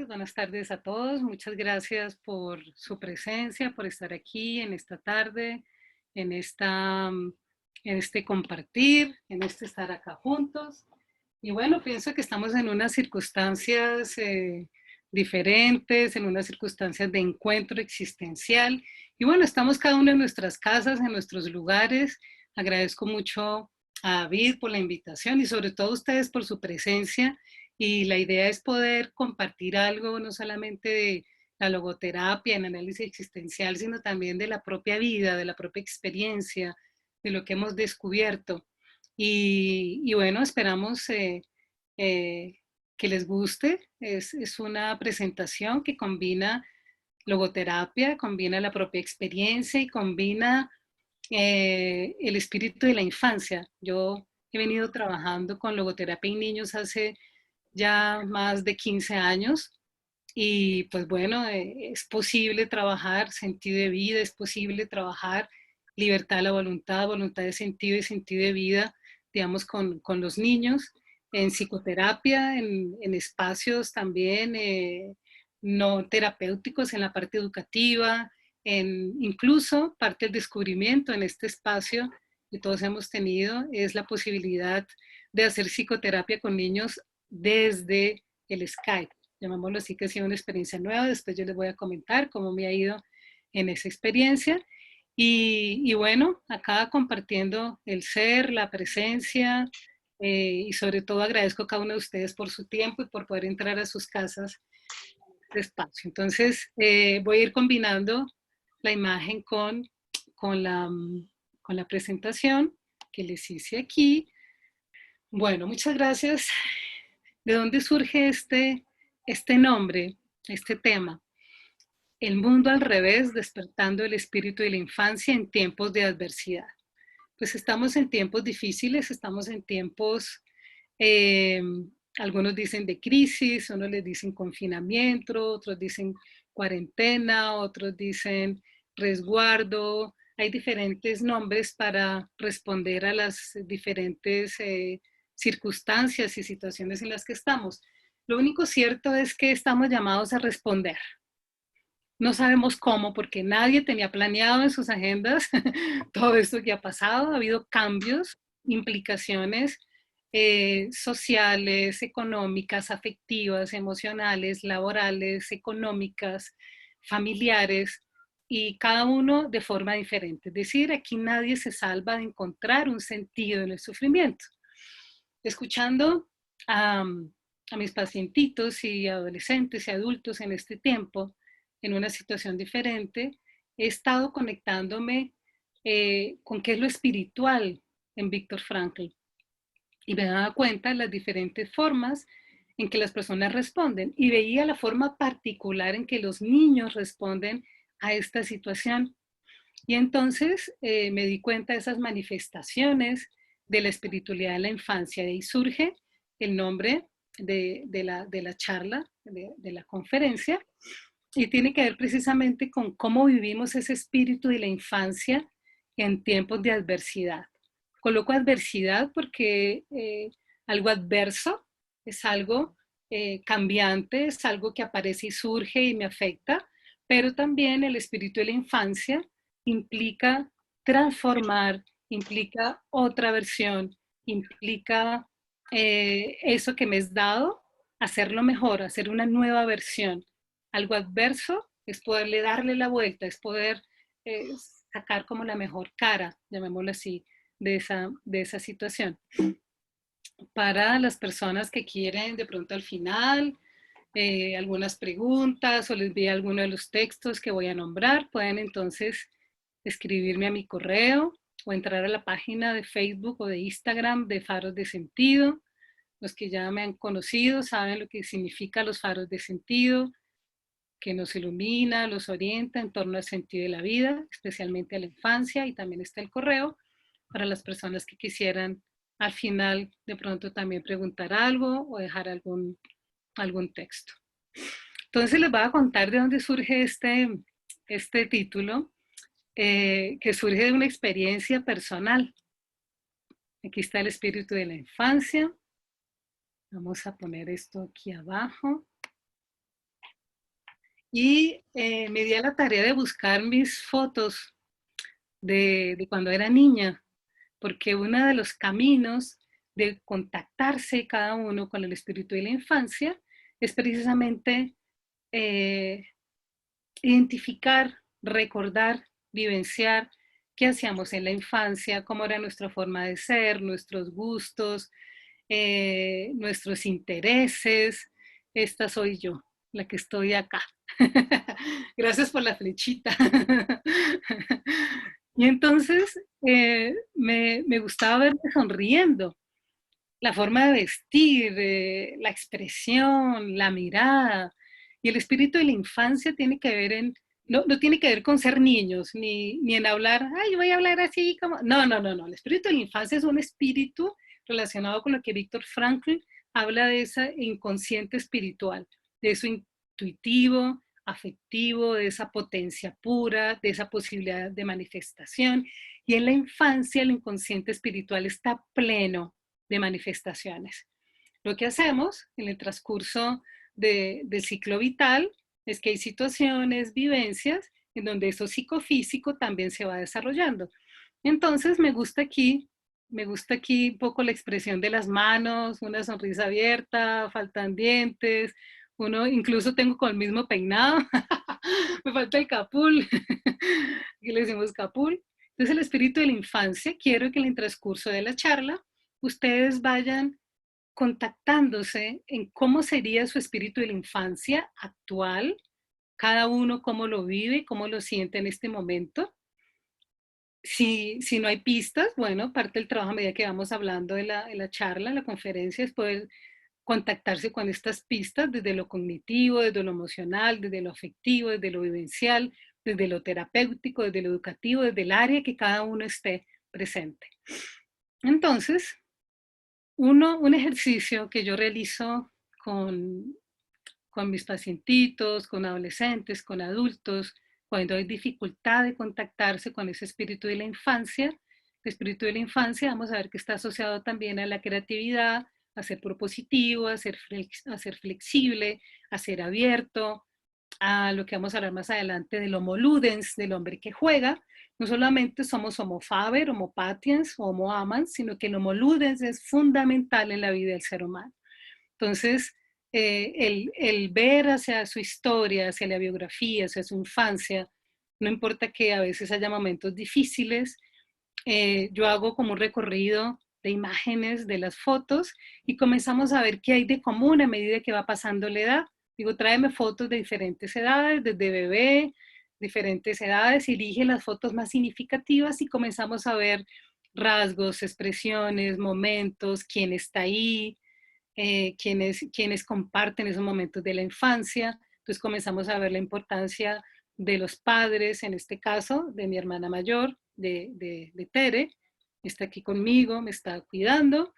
Buenas tardes a todos. Muchas gracias por su presencia, por estar aquí en esta tarde, en en este compartir, en este estar acá juntos. Y bueno, pienso que estamos en unas circunstancias diferentes, en unas circunstancias de encuentro existencial. Y bueno, estamos cada uno en nuestras casas, en nuestros lugares. Agradezco mucho a David por la invitación y sobre todo a ustedes por su presencia, y la idea es poder compartir algo, no solamente de la logoterapia en análisis existencial, sino también de la propia vida, de la propia experiencia, de lo que hemos descubierto. Y bueno, esperamos eh, que les guste. Es una presentación que combina logoterapia, combina la propia experiencia y combina el espíritu de la infancia. Yo he venido trabajando con logoterapia en niños hace ya más de 15 años y pues bueno, es posible trabajar sentido de vida, es posible trabajar libertad de la voluntad, voluntad de sentido y sentido de vida, digamos, con los niños, en psicoterapia, en espacios también no terapéuticos, en la parte educativa, en incluso parte del descubrimiento en este espacio que todos hemos tenido es la posibilidad de hacer psicoterapia con niños desde el Skype. Llamémoslo así, que ha sido una experiencia nueva. Después yo les voy a comentar cómo me ha ido en esa experiencia. Y bueno, acá compartiendo el ser, la presencia, y sobre todo agradezco a cada uno de ustedes por su tiempo y por poder entrar a sus casas despacio. Entonces, voy a ir combinando la imagen con, la, con la presentación que les hice aquí. Bueno, muchas gracias. ¿De dónde surge este nombre, este tema? El mundo al revés, despertando el espíritu de la infancia en tiempos de adversidad. Pues estamos en tiempos difíciles, estamos en tiempos, eh, algunos dicen de crisis, unos les dicen confinamiento, otros dicen cuarentena, otros dicen resguardo. Hay diferentes nombres para responder a las diferentes circunstancias y situaciones en las que estamos. Lo único cierto es que estamos llamados a responder. No sabemos cómo, porque nadie tenía planeado en sus agendas todo esto que ha pasado. Ha habido cambios, implicaciones sociales, económicas, afectivas, emocionales, laborales, económicas, familiares, y cada uno de forma diferente. Es decir, aquí nadie se salva de encontrar un sentido en el sufrimiento. Escuchando a, a mis pacientitos y adolescentes y adultos en este tiempo, en una situación diferente, he estado conectándome con qué es lo espiritual en Víctor Frankl. Y me daba cuenta de las diferentes formas en que las personas responden. Y veía la forma particular en que los niños responden a esta situación. Y entonces me di cuenta de esas manifestaciones de la espiritualidad de la infancia. De ahí surge el nombre de la charla, de la conferencia, y tiene que ver precisamente con cómo vivimos ese espíritu de la infancia en tiempos de adversidad. Coloco adversidad porque algo adverso es algo cambiante, es algo que aparece y surge y me afecta, pero también el espíritu de la infancia implica transformar, implica otra versión, implica eso que me es dado, hacerlo mejor, hacer una nueva versión. Algo adverso es poderle darle la vuelta, es poder eh, sacar como la mejor cara, llamémoslo así, de esa situación. Para las personas que quieren de pronto al final algunas preguntas o les envíe alguno de los textos que voy a nombrar, pueden entonces escribirme a mi correo o entrar a la página de Facebook o de Instagram de Faros de Sentido. Los que ya me han conocido saben lo que significa los faros de sentido, que nos ilumina, los orienta en torno al sentido de la vida, especialmente a la infancia, y también está el correo para las personas que quisieran al final de pronto también preguntar algo o dejar algún texto. Entonces les voy a contar de dónde surge este título, que surge de una experiencia personal. Aquí está el espíritu de la infancia. Vamos a poner esto aquí abajo. y me di a la tarea de buscar mis fotos de cuando era niña, porque uno de los caminos de contactarse cada uno con el espíritu de la infancia es precisamente eh, identificar, recordar, vivenciar qué hacíamos en la infancia, cómo era nuestra forma de ser, nuestros gustos, nuestros intereses. Esta soy yo, la que estoy acá. Gracias por la flechita. Y entonces me gustaba verme sonriendo, la forma de vestir, la expresión, la mirada. Y el espíritu de la infancia tiene que ver no tiene que ver con ser niños, ni en hablar, ay, voy a hablar así como, no. El espíritu de la infancia es un espíritu relacionado con lo que Víctor Frankl habla de ese inconsciente espiritual, de eso intuitivo, afectivo, de esa potencia pura, de esa posibilidad de manifestación. Y en la infancia el inconsciente espiritual está pleno de manifestaciones. Lo que hacemos en el transcurso del ciclo vital es que hay situaciones, vivencias, en donde eso psicofísico también se va desarrollando. Entonces me gusta aquí un poco la expresión de las manos, una sonrisa abierta, faltan dientes, uno incluso tengo con el mismo peinado, me falta el capul, que le decimos capul. Entonces el espíritu de la infancia, quiero que en el transcurso de la charla ustedes vayan contactándose en cómo sería su espíritu de la infancia actual, cada uno cómo lo vive, cómo lo siente en este momento. Si no hay pistas, bueno, parte del trabajo a medida que vamos hablando de la charla, la conferencia, es poder contactarse con estas pistas desde lo cognitivo, desde lo emocional, desde lo afectivo, desde lo vivencial, desde lo terapéutico, desde lo educativo, desde el área que cada uno esté presente. Entonces, un ejercicio que yo realizo con, con mis pacientitos, con adolescentes, con adultos, cuando hay dificultad de contactarse con ese espíritu de la infancia. El espíritu de la infancia, vamos a ver que está asociado también a la creatividad, a ser propositivo, a ser flexible, a ser abierto, a lo que vamos a hablar más adelante del homo ludens, del hombre que juega. No solamente somos homo faber, homo patiens, homo amans, sino que el homo ludens es fundamental en la vida del ser humano. Entonces, el ver hacia su historia, hacia la biografía, hacia su infancia, no importa que a veces haya momentos difíciles, yo hago como un recorrido de imágenes de las fotos y comenzamos a ver qué hay de común a medida que va pasando la edad. Digo, tráeme fotos de diferentes edades, desde bebé, diferentes edades, elige las fotos más significativas y comenzamos a ver rasgos, expresiones, momentos, quién está ahí, quienes comparten esos momentos de la infancia. Entonces comenzamos a ver la importancia de los padres, en este caso, de mi hermana mayor, de Tere, está aquí conmigo, me está cuidando.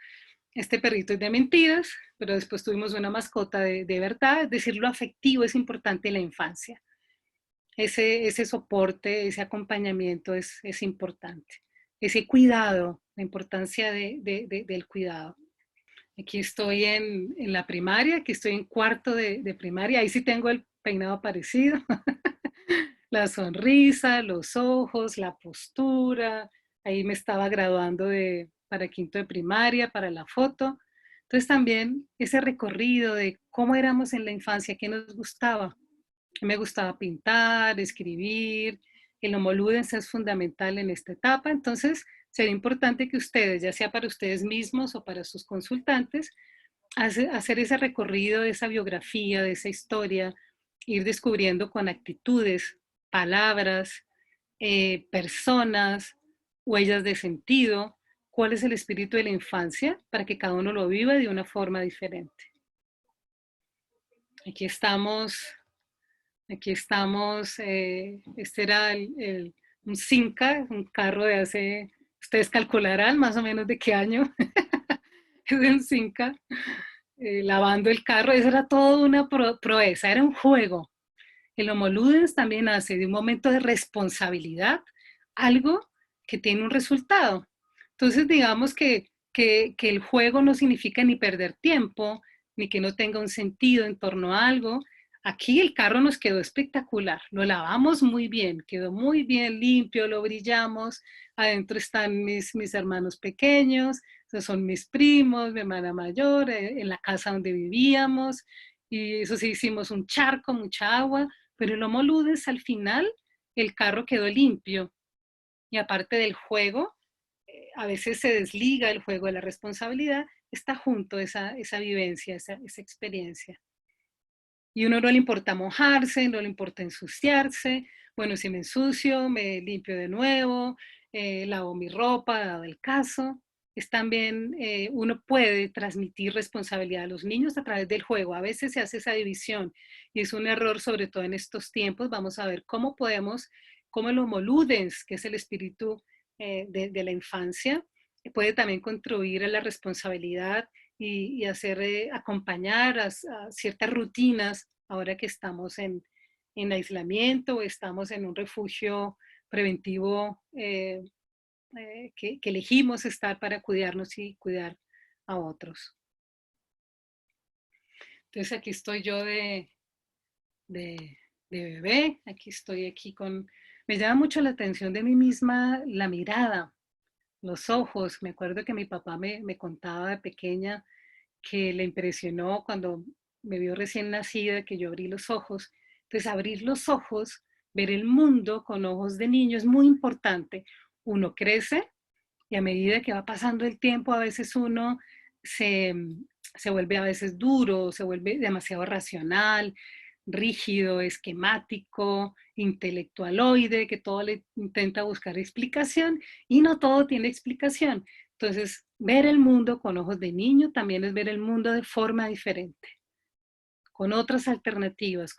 Este perrito es de mentiras, pero después tuvimos una mascota de verdad, es decir, lo afectivo es importante en la infancia. Ese soporte, ese acompañamiento es importante. Ese cuidado, la importancia del cuidado. Aquí estoy en la primaria, aquí estoy en cuarto de primaria, ahí sí tengo el peinado parecido, la sonrisa, los ojos, la postura, ahí me estaba graduando para quinto de primaria, para la foto. Entonces también ese recorrido de cómo éramos en la infancia, qué nos gustaba. Me gustaba pintar, escribir, el homo ludens es fundamental en esta etapa, entonces sería importante que ustedes, ya sea para ustedes mismos o para sus consultantes, hacer ese recorrido de esa biografía, de esa historia, ir descubriendo con actitudes, palabras, personas, huellas de sentido, cuál es el espíritu de la infancia para que cada uno lo viva de una forma diferente. Aquí estamos, este era un Cinca, un carro de hace, ustedes calcularán más o menos de qué año, es un Cinca. Lavando el carro, eso era toda una proeza, era un juego. El Homo Ludens también hace de un momento de responsabilidad algo que tiene un resultado. Entonces, digamos que el juego no significa ni perder tiempo, ni que no tenga un sentido en torno a algo. Aquí el carro nos quedó espectacular, lo lavamos muy bien, quedó muy bien limpio, lo brillamos, adentro están mis hermanos pequeños, esos son mis primos, mi hermana mayor, en la casa donde vivíamos, y eso sí, hicimos un charco, mucha agua, pero en Lomo Ludens al final el carro quedó limpio, y aparte del juego, a veces se desliga el juego de la responsabilidad, está junto esa vivencia, esa experiencia. Y uno no le importa mojarse, no le importa ensuciarse. Bueno, si me ensucio, me limpio de nuevo, lavo mi ropa, dado el caso. Es también, uno puede transmitir responsabilidad a los niños a través del juego. A veces se hace esa división y es un error, sobre todo en estos tiempos. Vamos a ver cómo podemos, cómo el Homo Ludens, que es el espíritu de la infancia, puede también contribuir a la responsabilidad y hacer acompañar a ciertas rutinas ahora que estamos en aislamiento o estamos en un refugio preventivo que elegimos estar para cuidarnos y cuidar a otros. Entonces aquí estoy yo de, de bebé, aquí estoy aquí con... Me llama mucho la atención de mí misma la mirada, los ojos. Me acuerdo que mi papá me contaba de pequeña que le impresionó cuando me vio recién nacida, que yo abrí los ojos. Entonces, abrir los ojos, ver el mundo con ojos de niño es muy importante. Uno crece y a medida que va pasando el tiempo, a veces uno se, se vuelve a veces duro, se vuelve demasiado racional, rígido, esquemático, intelectualoide, que todo le intenta buscar explicación y no todo tiene explicación. Entonces, ver el mundo con ojos de niño también es ver el mundo de forma diferente, con otras alternativas,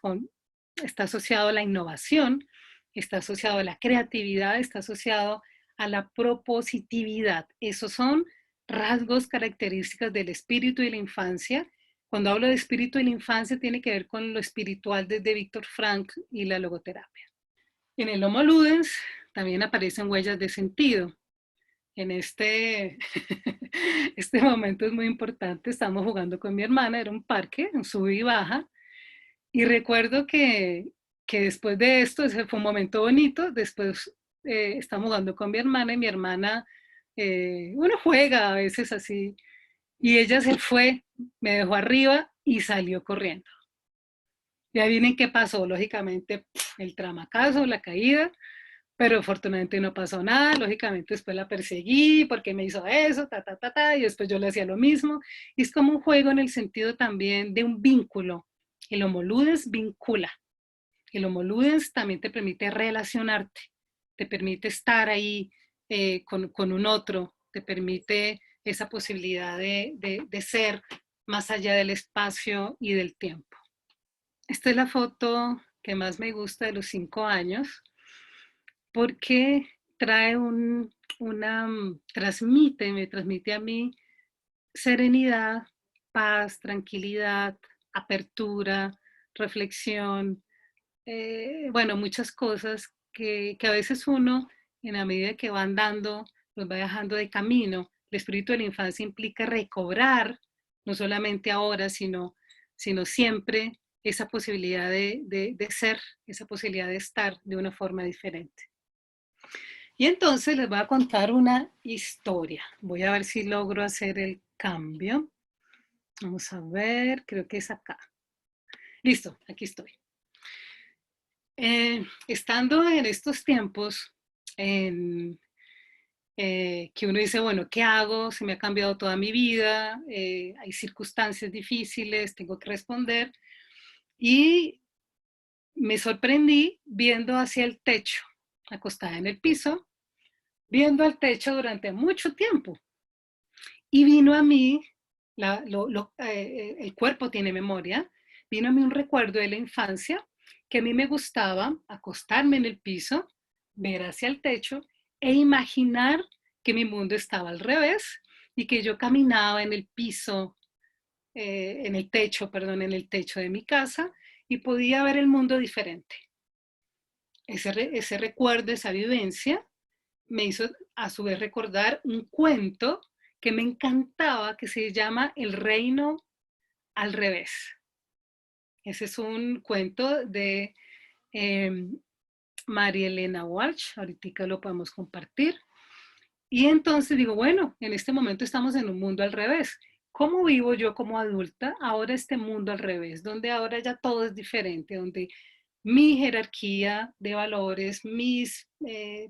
está asociado a la innovación, está asociado a la creatividad, está asociado a la propositividad. Esos son rasgos características del espíritu y la infancia. Cuando hablo de espíritu y la infancia tiene que ver con lo espiritual desde Víctor Frank y la logoterapia. En el Homo Ludens también aparecen huellas de sentido. En este momento es muy importante, estamos jugando con mi hermana, era un parque, un sub y baja, y recuerdo que después de esto, ese fue un momento bonito, después estamos jugando con mi hermana, uno juega a veces así, y ella se fue, me dejó arriba y salió corriendo. Ya vienen qué pasó, lógicamente el tramacazo, la caída, pero afortunadamente no pasó nada, lógicamente después la perseguí porque me hizo eso, y después yo le hacía lo mismo. Y es como un juego en el sentido también de un vínculo. El Homo Ludens vincula. El Homo Ludens también te permite relacionarte, te permite estar ahí con un otro, te permite esa posibilidad de ser más allá del espacio y del tiempo. Esta es la foto que más me gusta de los 5 años porque trae me transmite a mí serenidad, paz, tranquilidad, apertura, reflexión, bueno, muchas cosas que a veces uno, en la medida que va andando, los va dejando de camino. El espíritu de la infancia implica recobrar, no solamente ahora, sino siempre, esa posibilidad de ser, esa posibilidad de estar de una forma diferente. Y entonces les voy a contar una historia. Voy a ver si logro hacer el cambio. Vamos a ver, creo que es acá. Listo, aquí estoy. Estando en estos tiempos que uno dice, bueno, ¿qué hago? Se me ha cambiado toda mi vida, hay circunstancias difíciles, tengo que responder. Y me sorprendí viendo hacia el techo, acostada en el piso, viendo al techo durante mucho tiempo. Y vino a mí, el cuerpo tiene memoria, vino a mí un recuerdo de la infancia que a mí me gustaba acostarme en el piso, ver hacia el techo e imaginar que mi mundo estaba al revés y que yo caminaba en el piso, en el techo, perdón, en el techo de mi casa y podía ver el mundo diferente. Ese recuerdo, esa vivencia, me hizo a su vez recordar un cuento que me encantaba, que se llama El reino al revés. Ese es un cuento de María Elena Walsh, ahorita lo podemos compartir. Y entonces digo, bueno, en este momento estamos en un mundo al revés. ¿Cómo vivo yo como adulta ahora este mundo al revés? Donde ahora ya todo es diferente, donde mi jerarquía de valores, mis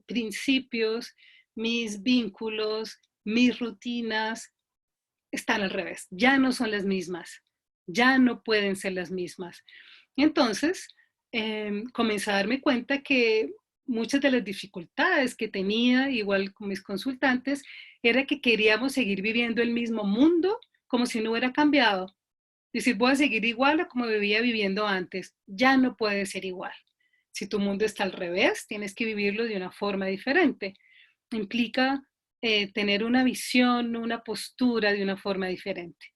principios, mis vínculos, mis rutinas están al revés. Ya no son las mismas, ya no pueden ser las mismas. Entonces, comencé a darme cuenta que muchas de las dificultades que tenía, igual con mis consultantes, era que queríamos seguir viviendo el mismo mundo como si no hubiera cambiado. Es decir, voy a seguir igual a como vivía viviendo antes. Ya no puede ser igual. Si tu mundo está al revés, tienes que vivirlo de una forma diferente. Implica tener una visión, una postura de una forma diferente.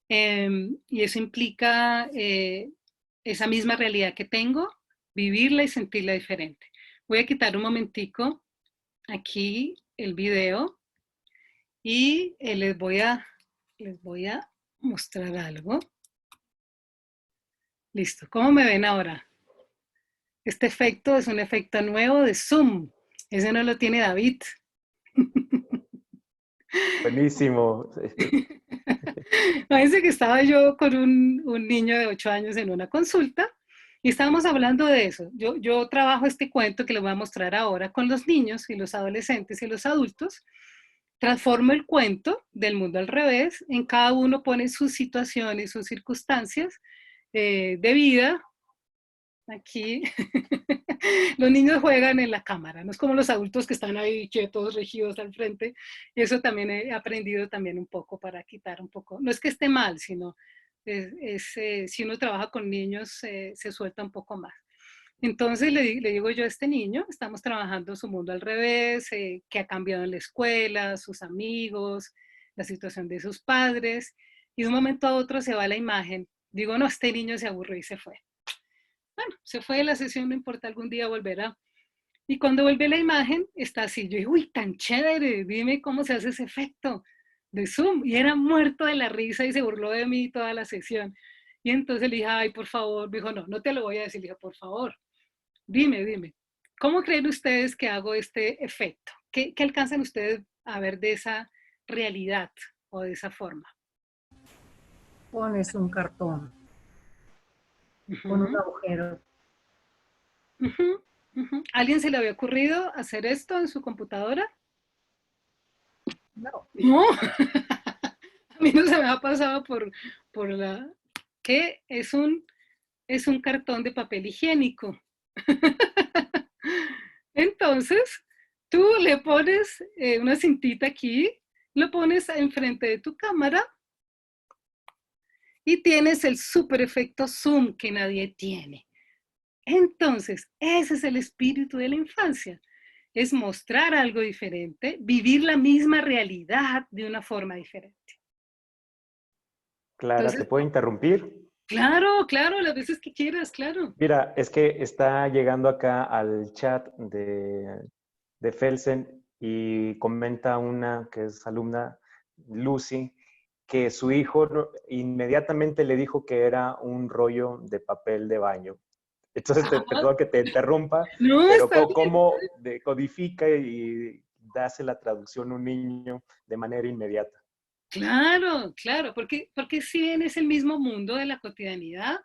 Y eso implica esa misma realidad que tengo, vivirla y sentirla diferente. Voy a quitar un momentico aquí el video y les voy a mostrar algo. Listo, ¿cómo me ven ahora? Este efecto es un efecto nuevo de Zoom. Ese no lo tiene David. Buenísimo. Parece que estaba yo con un niño de 8 años en una consulta y estábamos hablando de eso. Yo trabajo este cuento que les voy a mostrar ahora con los niños y los adolescentes y los adultos. Transformo el cuento del mundo al revés. En cada uno pone sus situaciones, sus circunstancias de vida. Aquí los niños juegan en la cámara, no es como los adultos que están ahí quietos, rígidos al frente. Eso también he aprendido también un poco para quitar un poco. No es que esté mal, sino si uno trabaja con niños se suelta un poco más. Entonces le digo yo a este niño, estamos trabajando su mundo al revés, que ha cambiado en la escuela, sus amigos, la situación de sus padres, y de un momento a otro se va la imagen. Digo, no, este niño se aburrió y se fue. Bueno, se fue de la sesión, no importa, algún día volverá. Y cuando vuelve la imagen, está así. Yo digo, uy, tan chévere, dime cómo se hace ese efecto de Zoom. Y era muerto de la risa y se burló de mí toda la sesión. Y entonces le dije, ay, por favor, me dijo, no, no te lo voy a decir. Le dije, por favor, dime, ¿cómo creen ustedes que hago este efecto? ¿Qué alcanzan ustedes a ver de esa realidad o de esa forma? Pones un cartón con un Ujú, agujero. ujú, ujú. ¿Alguien se le había ocurrido hacer esto en su computadora? No, No, a mí no se me ha pasado por la... ¿Qué? Es un cartón de papel higiénico. Entonces, tú le pones una cintita aquí, lo pones enfrente de tu cámara y tienes el super efecto zoom que nadie tiene. Entonces, ese es el espíritu de la infancia. Es mostrar algo diferente, vivir la misma realidad de una forma diferente. Clara, ¿te Entonces, puedo interrumpir? claro, las veces que quieras, claro. Mira, es que está llegando acá al chat de Felsen y comenta una que es alumna, Lucy, que su hijo inmediatamente le dijo que era un rollo de papel de baño. Entonces, Ah, perdón que te interrumpa, no, pero está bien. ¿cómo decodifica y hace la traducción un niño de manera inmediata? Claro, porque si bien es el mismo mundo de la cotidianidad,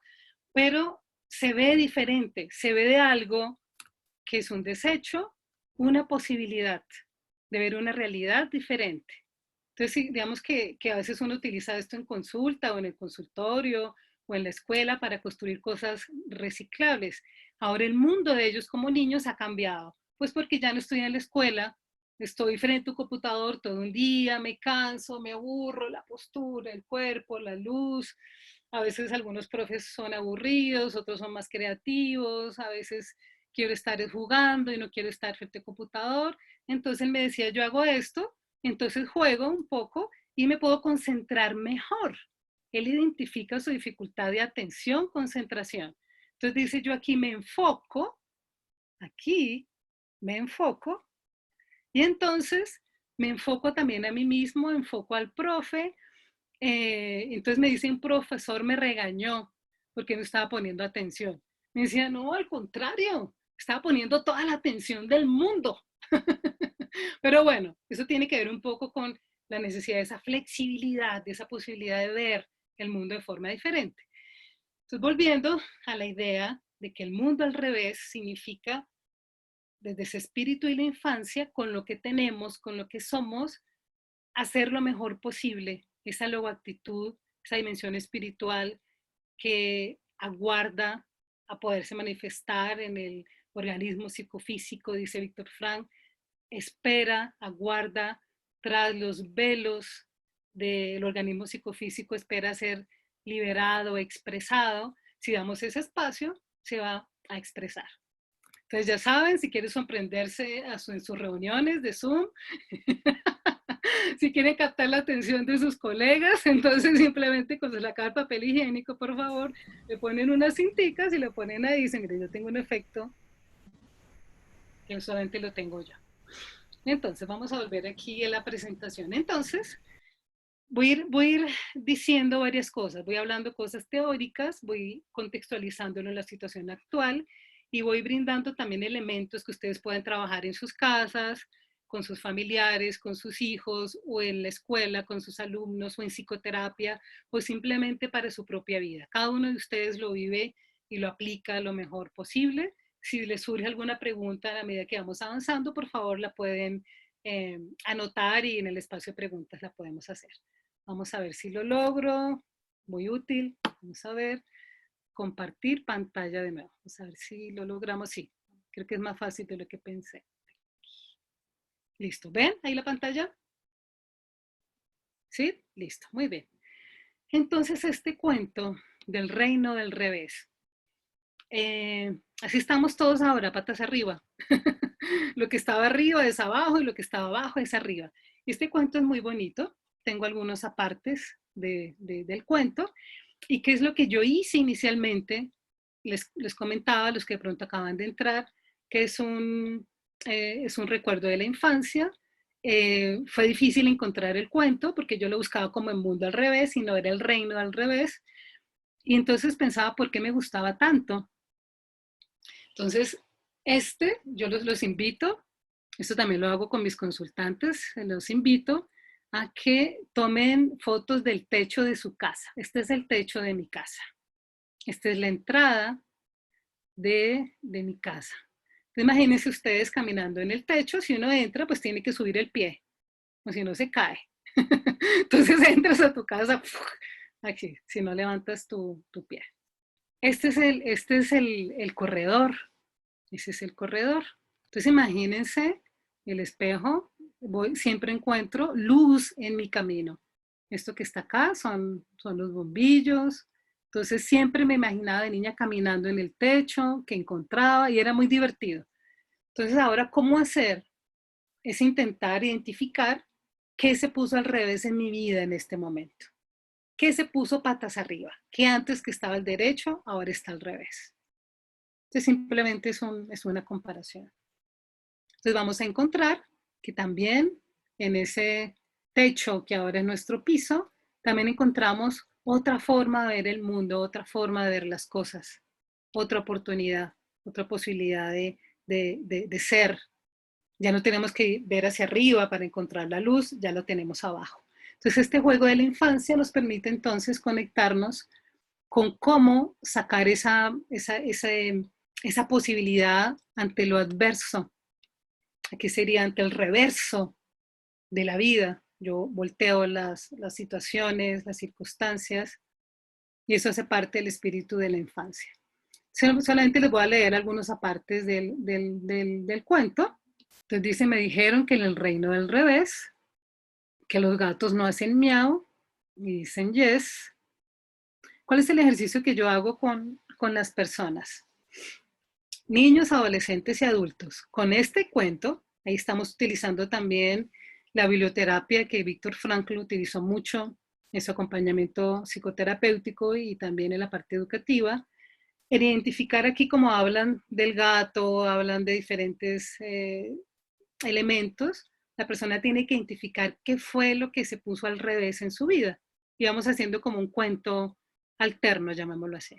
pero se ve diferente, se ve de algo que es un desecho, una posibilidad de ver una realidad diferente. Entonces, sí, digamos que a veces uno utiliza esto en consulta o en el consultorio o en la escuela para construir cosas reciclables. Ahora el mundo de ellos como niños ha cambiado, pues porque ya no estoy en la escuela, estoy frente a un computador todo un día, me canso, me aburro, la postura, el cuerpo, la luz. A veces algunos profes son aburridos, otros son más creativos, a veces quiero estar jugando y no quiero estar frente al computador. Entonces él me decía, yo hago esto, entonces juego un poco y me puedo concentrar mejor. Él identifica su dificultad de atención, concentración. Entonces dice, yo aquí me enfoco y entonces me enfoco también a mí mismo, enfoco al profe. Entonces me dice, un profesor me regañó porque no estaba poniendo atención. Me decía, no, al contrario, estaba poniendo toda la atención del mundo. Pero bueno, eso tiene que ver un poco con la necesidad de esa flexibilidad, de esa posibilidad de ver el mundo de forma diferente. Entonces, volviendo a la idea de que el mundo al revés significa, desde ese espíritu y la infancia, con lo que tenemos, con lo que somos, hacer lo mejor posible, esa luego actitud, esa dimensión espiritual que aguarda a poderse manifestar en el organismo psicofísico, dice Víctor Frank, espera, aguarda tras los velos del organismo psicofísico, espera ser liberado, expresado. Si damos ese espacio, se va a expresar. Entonces ya saben, si quieren sorprenderse en sus reuniones de Zoom, si quieren captar la atención de sus colegas, entonces simplemente con la caja de papel higiénico, por favor, le ponen unas cinticas y le ponen ahí y dicen, mire, yo tengo un efecto que solamente lo tengo yo. Entonces vamos a volver aquí a la presentación. Entonces, voy a ir diciendo varias cosas, voy hablando cosas teóricas, voy contextualizándolo en la situación actual y voy brindando también elementos que ustedes pueden trabajar en sus casas, con sus familiares, con sus hijos, o en la escuela, con sus alumnos, o en psicoterapia, o simplemente para su propia vida. Cada uno de ustedes lo vive y lo aplica lo mejor posible. Si les surge alguna pregunta a la medida que vamos avanzando, por favor la pueden anotar y en el espacio de preguntas la podemos hacer. Vamos a ver si lo logro. Muy útil. Vamos a ver. Compartir pantalla de nuevo. Vamos a ver si lo logramos. Sí, creo que es más fácil de lo que pensé. Listo. ¿Ven ahí la pantalla? ¿Sí? Listo. Muy bien. Entonces, este cuento del reino del revés. Así estamos todos ahora, patas arriba. Lo que estaba arriba es abajo y lo que estaba abajo es arriba. Este cuento es muy bonito. Tengo algunos apartes del cuento. ¿Y qué es lo que yo hice inicialmente? Les comentaba a los que de pronto acaban de entrar, que es un recuerdo de la infancia. Fue difícil encontrar el cuento porque yo lo buscaba como en mundo al revés y no era el reino al revés. Y entonces pensaba, ¿por qué me gustaba tanto? Entonces, yo los invito, esto también lo hago con mis consultantes, los invito a que tomen fotos del techo de su casa. Este es el techo de mi casa. Esta es la entrada de mi casa. Entonces, imagínense ustedes caminando en el techo, si uno entra, pues tiene que subir el pie, o si no se cae. Entonces entras a tu casa, aquí, si no levantas tu pie. Este es el corredor. Ese es el corredor. Entonces imagínense el espejo. Siempre encuentro luz en mi camino. Esto que está acá son los bombillos. Entonces siempre me imaginaba de niña caminando en el techo, que encontraba y era muy divertido. Entonces ahora, ¿cómo hacer? Es intentar identificar qué se puso al revés en mi vida en este momento. ¿Qué se puso patas arriba? ¿Qué antes que estaba al derecho, ahora está al revés? Entonces simplemente es una comparación. Entonces vamos a encontrar que también en ese techo que ahora es nuestro piso, también encontramos otra forma de ver el mundo, otra forma de ver las cosas, otra oportunidad, otra posibilidad de ser. Ya no tenemos que ver hacia arriba para encontrar la luz, ya lo tenemos abajo. Entonces este juego de la infancia nos permite entonces conectarnos con cómo sacar esa posibilidad ante lo adverso. Aquí sería ante el reverso de la vida. Yo volteo las situaciones, las circunstancias, y eso hace parte del espíritu de la infancia. Solamente les voy a leer algunos apartes del cuento. Entonces dice, me dijeron que en el reino del revés, que los gatos no hacen miau, y dicen yes. ¿Cuál es el ejercicio que yo hago con las personas? Niños, adolescentes y adultos. Con este cuento, ahí estamos utilizando también la biblioterapia que Víctor Frankl utilizó mucho en su acompañamiento psicoterapéutico y también en la parte educativa, en identificar aquí cómo hablan del gato, hablan de diferentes elementos. La persona tiene que identificar qué fue lo que se puso al revés en su vida. Y vamos haciendo como un cuento alterno, llamémoslo así.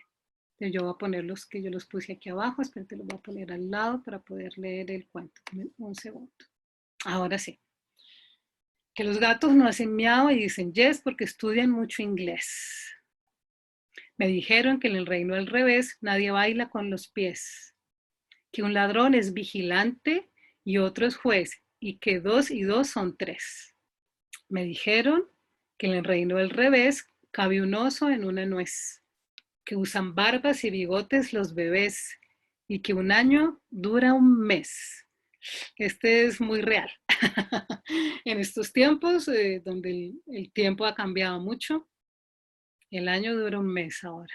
Entonces yo voy a poner los que yo los puse aquí abajo, espérate, los voy a poner al lado para poder leer el cuento. Un segundo. Ahora sí. Que los gatos no hacen miau y dicen yes porque estudian mucho inglés. Me dijeron que en el reino al revés nadie baila con los pies. Que un ladrón es vigilante y otro es juez y que 2 y 2 son 3. Me dijeron que en el reino al revés cabe un oso en una nuez. Que usan barbas y bigotes los bebés y que un año dura un mes. Este es muy real. En estos tiempos donde el tiempo ha cambiado mucho, el año dura un mes ahora.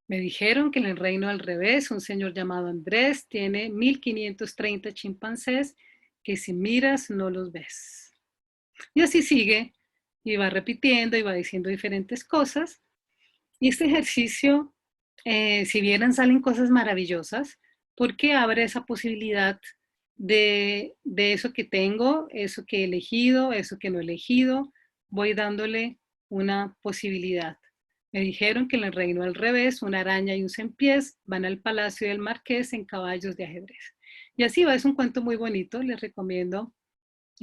Me dijeron que en el reino al revés, un señor llamado Andrés tiene 1530 chimpancés que si miras no los ves. Y así sigue, y va repitiendo y va diciendo diferentes cosas. Y este ejercicio, si bien salen cosas maravillosas, porque abre esa posibilidad de eso que tengo, eso que he elegido, eso que no he elegido, voy dándole una posibilidad. Me dijeron que en el reino al revés, una araña y un cempiés van al palacio del marqués en caballos de ajedrez. Y así va, es un cuento muy bonito, les recomiendo.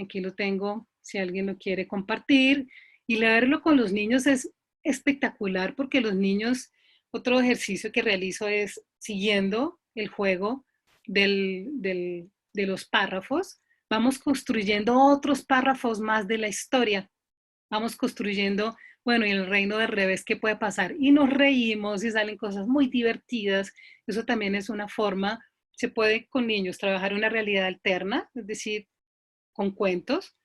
Aquí lo tengo, si alguien lo quiere compartir. Y leerlo con los niños es espectacular porque los niños, otro ejercicio que realizo es siguiendo el juego de los párrafos, vamos construyendo otros párrafos más de la historia. Vamos construyendo, bueno, y el reino del revés, ¿qué puede pasar? Y nos reímos y salen cosas muy divertidas. Eso también es una forma, se puede con niños trabajar una realidad alterna, es decir, con cuentos,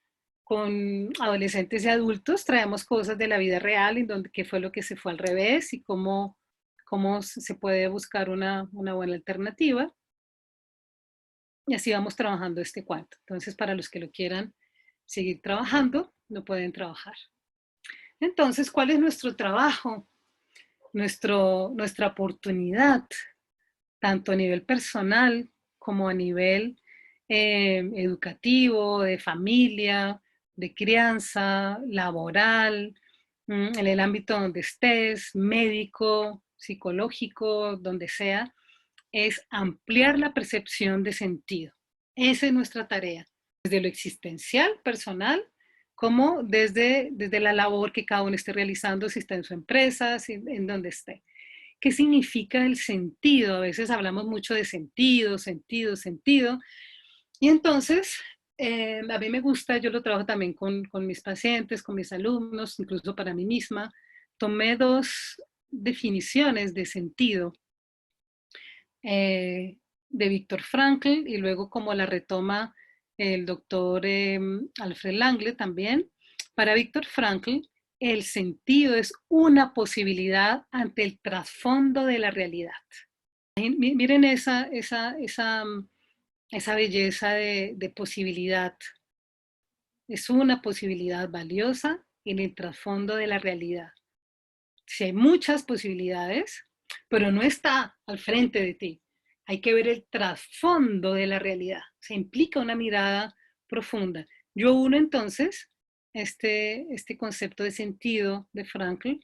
con adolescentes y adultos, traemos cosas de la vida real, en donde qué fue lo que se fue al revés y cómo se puede buscar una buena alternativa. Y así vamos trabajando este cuento. Entonces, para los que lo quieran seguir trabajando, lo pueden trabajar. Entonces, ¿cuál es nuestro trabajo? Nuestra oportunidad, tanto a nivel personal como a nivel educativo, de familia, de crianza, laboral, en el ámbito donde estés, médico, psicológico, donde sea, es ampliar la percepción de sentido. Esa es nuestra tarea, desde lo existencial, personal, como desde la labor que cada uno esté realizando, si está en su empresa, si, en donde esté. ¿Qué significa el sentido? A veces hablamos mucho de sentido, sentido, sentido. Y entonces, a mí me gusta, yo lo trabajo también con mis pacientes, con mis alumnos, incluso para mí misma. Tomé 2 definiciones de sentido de Viktor Frankl y luego como la retoma el doctor Alfred Langley también. Para Viktor Frankl, el sentido es una posibilidad ante el trasfondo de la realidad. Miren esa belleza de posibilidad. Es una posibilidad valiosa en el trasfondo de la realidad. Si hay muchas posibilidades, pero no está al frente de ti. Hay que ver el trasfondo de la realidad. Se implica una mirada profunda. Yo uno entonces este concepto de sentido de Frankl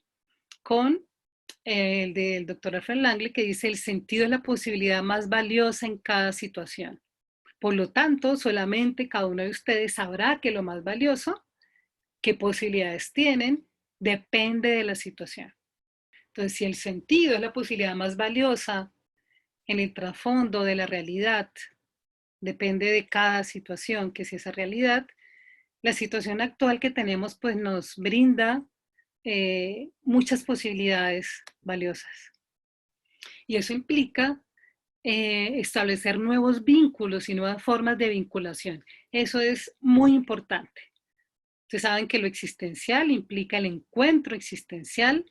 con el del doctor Alfred Langley, que dice el sentido es la posibilidad más valiosa en cada situación. Por lo tanto, solamente cada uno de ustedes sabrá que lo más valioso, qué posibilidades tienen, depende de la situación. Entonces, si el sentido es la posibilidad más valiosa en el trasfondo de la realidad, depende de cada situación que es esa realidad, la situación actual que tenemos pues nos brinda muchas posibilidades valiosas. Y eso implica establecer nuevos vínculos y nuevas formas de vinculación. Eso es muy importante. Ustedes saben que lo existencial implica el encuentro existencial,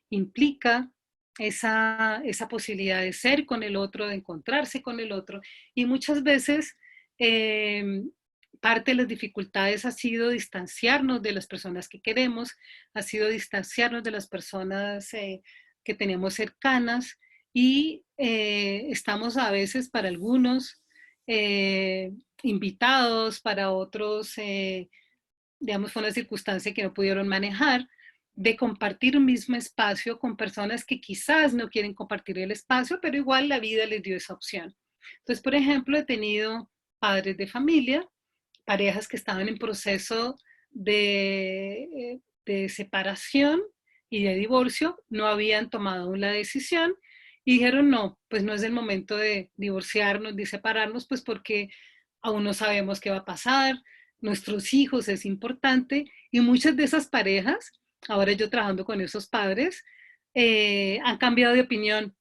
implica esa posibilidad de ser con el otro, de encontrarse con el otro. Y muchas veces parte de las dificultades ha sido distanciarnos de las personas que queremos, ha sido distanciarnos de las personas que tenemos cercanas y estamos a veces para algunos invitados, para otros digamos, fue una circunstancia que no pudieron manejar, de compartir un mismo espacio con personas que quizás no quieren compartir el espacio, pero igual la vida les dio esa opción. Entonces, por ejemplo, he tenido padres de familia, parejas que estaban en proceso de separación y de divorcio, no habían tomado aún la decisión y dijeron, no, pues no es el momento de divorciarnos, de separarnos, pues porque aún no sabemos qué va a pasar, nuestros hijos es importante y muchas de esas parejas, ahora yo trabajando con esos padres, han cambiado de opinión.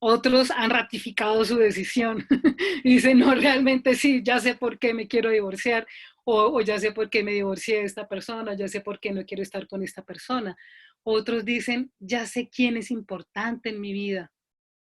Otros han ratificado su decisión y dicen, no, realmente sí, ya sé por qué me quiero divorciar o ya sé por qué me divorcié de esta persona, ya sé por qué no quiero estar con esta persona. Otros dicen, ya sé quién es importante en mi vida,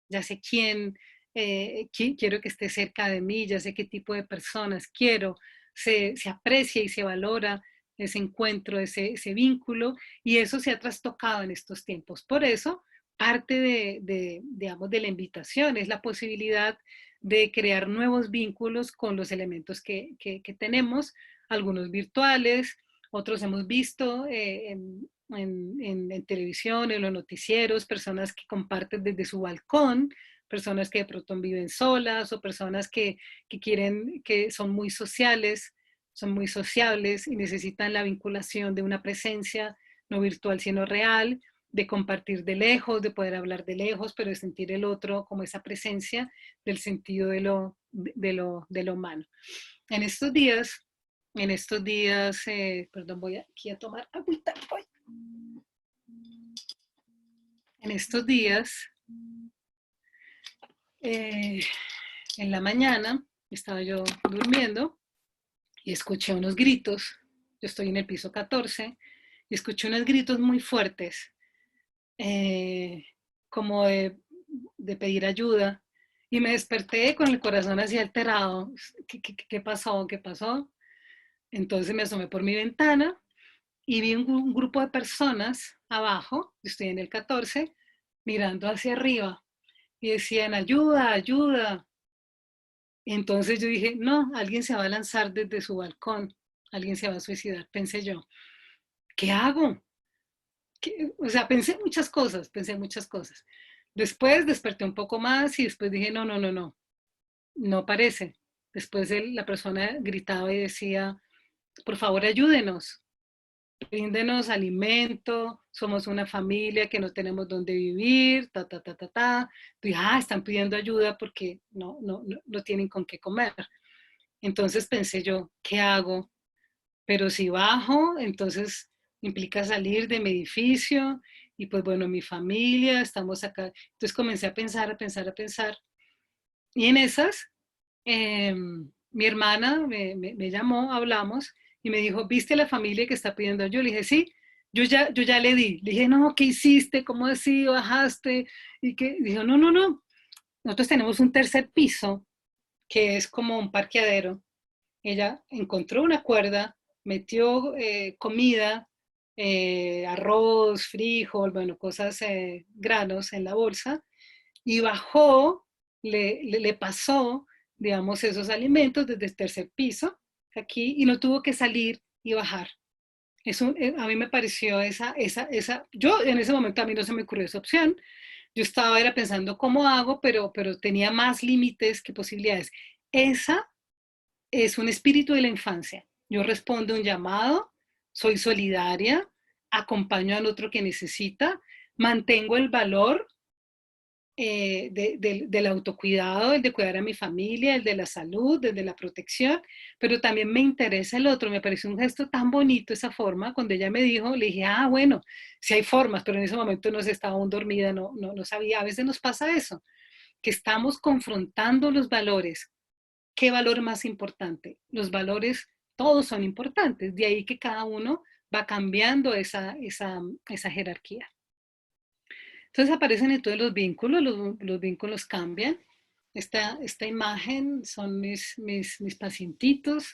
ya sé quién quiero que esté cerca de mí, ya sé qué tipo de personas quiero, se aprecia y se valora ese encuentro, ese vínculo, y eso se ha trastocado en estos tiempos. Por eso, parte digamos, de la invitación es la posibilidad de crear nuevos vínculos con los elementos que tenemos, algunos virtuales, otros hemos visto en televisión, en los noticieros, personas que comparten desde su balcón, personas que de pronto viven solas o personas que son muy sociales, son muy sociables y necesitan la vinculación de una presencia no virtual sino real, de compartir de lejos, de poder hablar de lejos, pero de sentir el otro como esa presencia del sentido de lo humano. En estos días, perdón, voy aquí a tomar agüita. En estos días, en la mañana, estaba yo durmiendo y escuché unos gritos. Yo estoy en el piso 14 y escuché unos gritos muy fuertes, como de pedir ayuda. Y me desperté con el corazón así alterado. ¿Qué pasó? ¿Qué pasó? Entonces me asomé por mi ventana y vi un grupo de personas abajo, yo estoy en el 14, mirando hacia arriba y decían, ayuda, ayuda. Y entonces yo dije, no, alguien se va a lanzar desde su balcón, alguien se va a suicidar, pensé yo. ¿Qué hago? O sea, pensé muchas cosas. Después desperté un poco más y después dije, no, no, no, no, no parece. Después la persona gritaba y decía, por favor ayúdenos, bríndenos alimento, somos una familia que no tenemos dónde vivir, ta, ta, ta, ta, ta. Dije, están pidiendo ayuda porque no tienen con qué comer. Entonces pensé yo, ¿qué hago? Pero si bajo, entonces implica salir de mi edificio y pues bueno, mi familia, estamos acá. Entonces comencé a pensar, a pensar, a pensar. Y en esas, mi hermana me llamó, hablamos y me dijo, ¿viste la familia que está pidiendo ayuda? Le dije, sí, yo ya le di. Le dije, no, ¿qué hiciste? ¿Cómo así? ¿Bajaste? Y que dijo, no, no, no. Nosotros tenemos un tercer piso que es como un parqueadero. Ella encontró una cuerda, metió comida, arroz, frijol, bueno, cosas, granos en la bolsa y bajó, le pasó, digamos, esos alimentos desde el tercer piso aquí y no tuvo que salir y bajar. Eso, a mí me pareció yo en ese momento a mí no se me ocurrió esa opción. Yo estaba era pensando cómo hago, pero tenía más límites que posibilidades. Esa es un espíritu de la infancia. Yo respondo un llamado, soy solidaria, acompaño al otro que necesita, mantengo el valor del autocuidado, el de cuidar a mi familia, el de la salud, el de la protección, pero también me interesa el otro. Me pareció un gesto tan bonito esa forma. Cuando ella me dijo, le dije, bueno, sí hay formas, pero en ese momento no se estaba aún dormida, no sabía. A veces nos pasa eso, que estamos confrontando los valores. ¿Qué valor más importante? Los valores, todos son importantes, de ahí que cada uno va cambiando esa jerarquía. Entonces aparecen entonces los vínculos, los vínculos cambian. Esta imagen son mis pacientitos.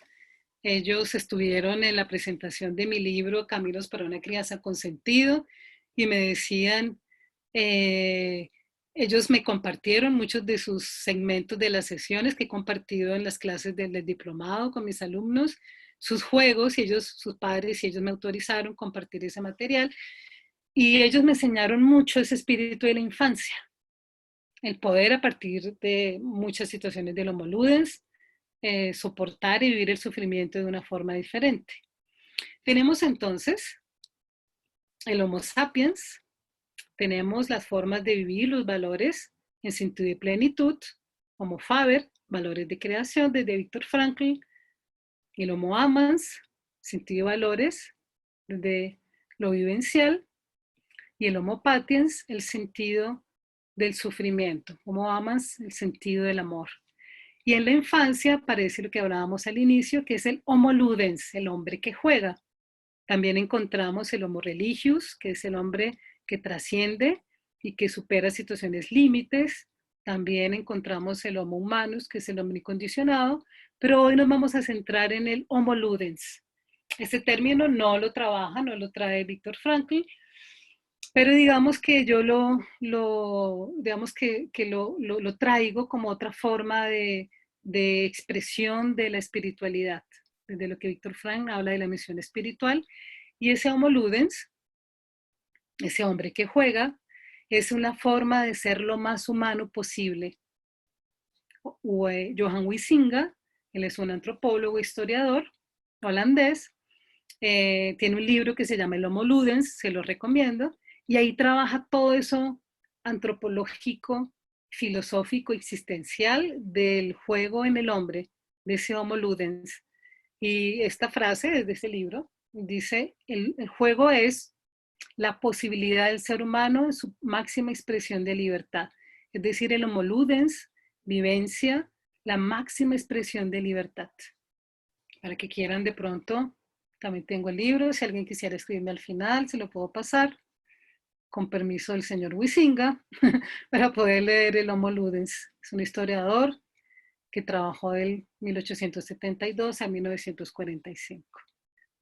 Ellos estuvieron en la presentación de mi libro Caminos para una crianza con sentido y me decían, ellos me compartieron muchos de sus segmentos de las sesiones que he compartido en las clases del diplomado con mis alumnos. sus juegos, y ellos, sus padres y ellos me autorizaron compartir ese material, y ellos me enseñaron mucho ese espíritu de la infancia, el poder a partir de muchas situaciones del Homo Ludens, soportar y vivir el sufrimiento de una forma diferente. Tenemos entonces el Homo sapiens, tenemos las formas de vivir los valores en sentido de plenitud, Homo faber, valores de creación desde Viktor Frankl, el Homo amans, sentido de valores desde lo vivencial, y el Homo patiens, el sentido del sufrimiento, Homo amans, el sentido del amor. Y en la infancia aparece lo que hablábamos al inicio, que es el Homo ludens, el hombre que juega. También encontramos el Homo religius, que es el hombre que trasciende y que supera situaciones límites. También encontramos el Homo humanus, que es el hombre incondicionado, pero hoy nos vamos a centrar en el Homo ludens. Este término no lo trabaja, no lo trae Viktor Frankl, pero digamos que yo digamos que lo traigo como otra forma de expresión de la espiritualidad, desde lo que Viktor Frankl habla de la misión espiritual. Y ese Homo ludens, ese hombre que juega, es una forma de ser lo más humano posible. Johan Huizinga, él es un antropólogo, historiador holandés, tiene un libro que se llama El Homo Ludens, se lo recomiendo, y ahí trabaja todo eso antropológico, filosófico, existencial del juego en el hombre, de ese Homo Ludens. Y esta frase es de ese libro, dice, el juego es la posibilidad del ser humano en su máxima expresión de libertad. Es decir, el Homo Ludens vivencia la máxima expresión de libertad. Para que quieran de pronto, también tengo el libro, si alguien quisiera escribirme al final, se lo puedo pasar, con permiso del señor Huizinga, para poder leer el Homo Ludens. Es un historiador que trabajó del 1872 a 1945.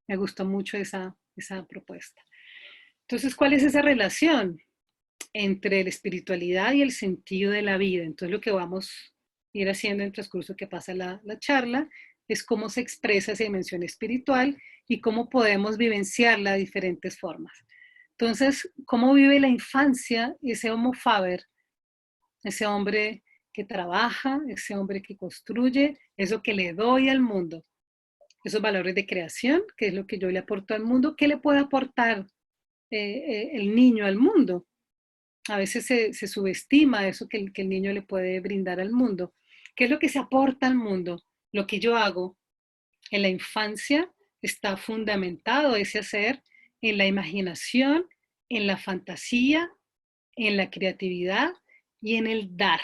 Me gustó mucho esa propuesta. Entonces, ¿cuál es esa relación entre la espiritualidad y el sentido de la vida? Entonces, lo que vamos a ir haciendo en el transcurso que pasa la charla es cómo se expresa esa dimensión espiritual y cómo podemos vivenciarla de diferentes formas. Entonces, ¿cómo vive la infancia ese Homo faber, ese hombre que trabaja, ese hombre que construye, eso que le doy al mundo, esos valores de creación, que es lo que yo le aporto al mundo? ¿Qué le puede aportar el niño al mundo? A veces se subestima eso que el niño le puede brindar al mundo. ¿Qué es lo que se aporta al mundo? Lo que yo hago en la infancia está fundamentado ese hacer en la imaginación, en la fantasía, en la creatividad y en el dar.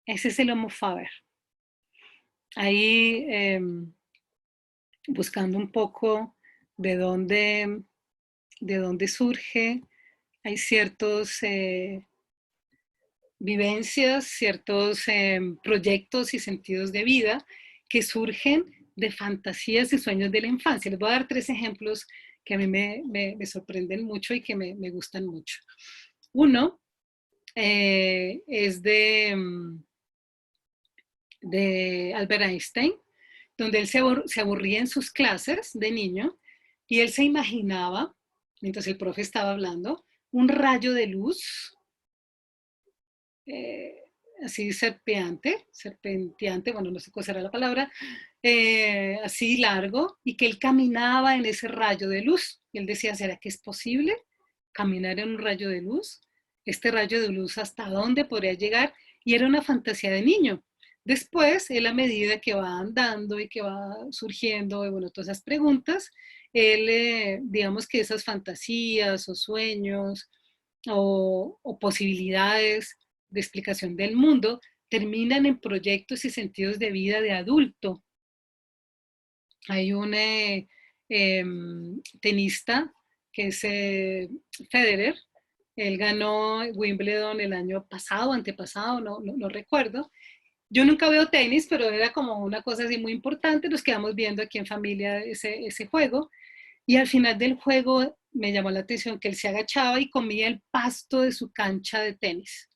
Ese es el Homo faber. Ahí, buscando un poco de dónde surge, hay ciertos vivencias, ciertos proyectos y sentidos de vida que surgen de fantasías y sueños de la infancia. Les voy a dar 3 ejemplos que a mí me sorprenden mucho y que me gustan mucho. Uno es de Albert Einstein, donde él se aburría en sus clases de niño y él se imaginaba, mientras el profe estaba hablando, un rayo de luz así serpenteante, bueno, no sé cuál será la palabra, así largo, y que él caminaba en ese rayo de luz. Y él decía, ¿será que es posible caminar en un rayo de luz? Este rayo de luz, ¿hasta dónde podría llegar? Y era una fantasía de niño. Después, él a medida que va andando y que va surgiendo, bueno, todas esas preguntas, él, digamos que esas fantasías o sueños o posibilidades de explicación del mundo terminan en proyectos y sentidos de vida de adulto. Hay un tenista que es Federer. Él ganó Wimbledon el año pasado, antepasado, no recuerdo. Yo nunca veo tenis, pero era como una cosa así muy importante. Nos quedamos viendo aquí en familia ese juego. Y al final del juego me llamó la atención que él se agachaba y comía el pasto de su cancha de tenis.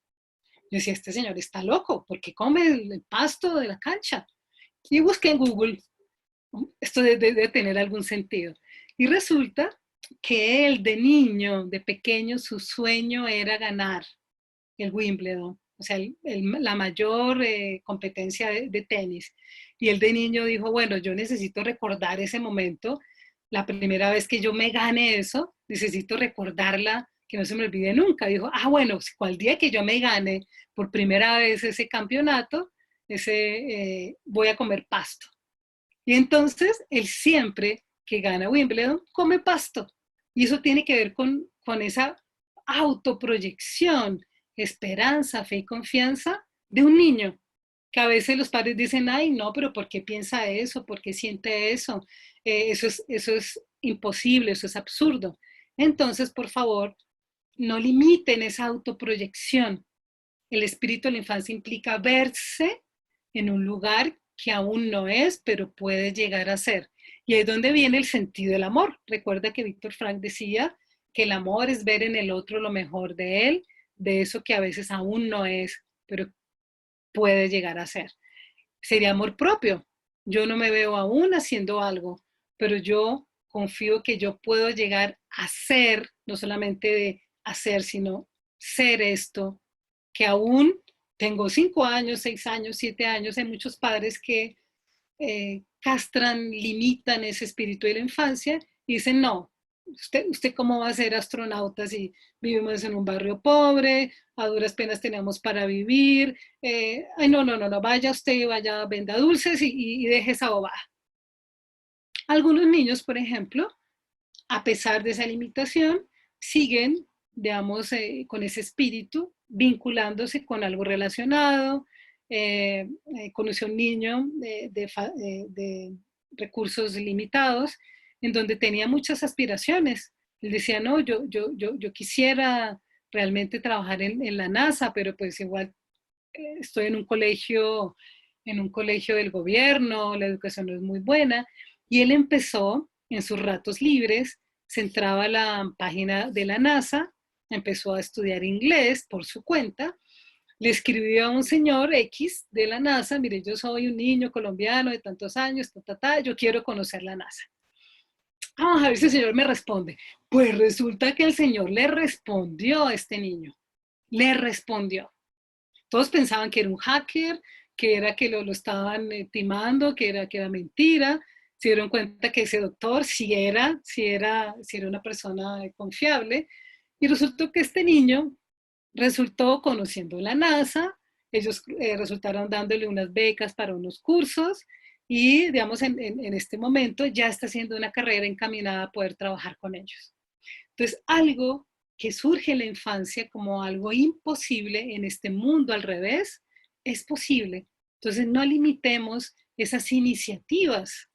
Yo decía, este señor está loco, ¿por qué come el pasto de la cancha? Y busqué en Google esto debe tener algún sentido. Y resulta que él de niño, de pequeño, su sueño era ganar el Wimbledon, o sea, la mayor competencia de tenis. Y él de niño dijo, bueno, yo necesito recordar ese momento, la primera vez que yo me gane eso, necesito recordarla, que no se me olvide nunca. Dijo, bueno, cual día que yo me gane por primera vez ese campeonato, voy a comer pasto. Y entonces, él siempre que gana Wimbledon, come pasto. Y eso tiene que ver con esa autoproyección, esperanza, fe y confianza de un niño, que a veces los padres dicen, ay, no, pero ¿por qué piensa eso? ¿Por qué siente eso? Eso es imposible, eso es absurdo. Entonces, por favor, no limiten esa autoproyección. El espíritu de la infancia implica verse en un lugar que aún no es, pero puede llegar a ser. Y ahí es donde viene el sentido del amor. Recuerda que Víctor Frank decía que el amor es ver en el otro lo mejor de él, de eso que a veces aún no es, pero puede llegar a ser. Sería amor propio. Yo no me veo aún haciendo algo, pero yo confío que yo puedo llegar a ser, no solamente de hacer, sino ser esto, que aún tengo 5 años, 6 años, 7 años. Hay muchos padres que castran, limitan ese espíritu de la infancia y dicen, no, usted cómo va a ser astronauta si vivimos en un barrio pobre, a duras penas tenemos para vivir, ay, no, vaya usted, vaya, venda dulces y deje esa bobada. Algunos niños, por ejemplo, a pesar de esa limitación, siguen, digamos, con ese espíritu, vinculándose con algo relacionado. Conocí a un niño de recursos limitados, en donde tenía muchas aspiraciones. Él decía, no, yo quisiera realmente trabajar en la NASA, pero pues igual estoy en un colegio del gobierno, la educación no es muy buena. Y él empezó en sus ratos libres, se entraba a la página de la NASA, empezó a estudiar inglés por su cuenta, le escribió a un señor X de la NASA, mire, yo soy un niño colombiano de tantos años, yo quiero conocer la NASA. Vamos a ver si el señor me responde. Pues resulta que el señor le respondió a este niño, le respondió. Todos pensaban que era un hacker, que era que lo estaban timando, que era mentira. Se dieron cuenta que ese doctor sí era una persona confiable. Y resultó que este niño resultó conociendo la NASA, ellos resultaron dándole unas becas para unos cursos y, digamos, en este momento ya está haciendo una carrera encaminada a poder trabajar con ellos. Entonces, algo que surge en la infancia como algo imposible en este mundo al revés, es posible. Entonces, no limitemos esas iniciativas,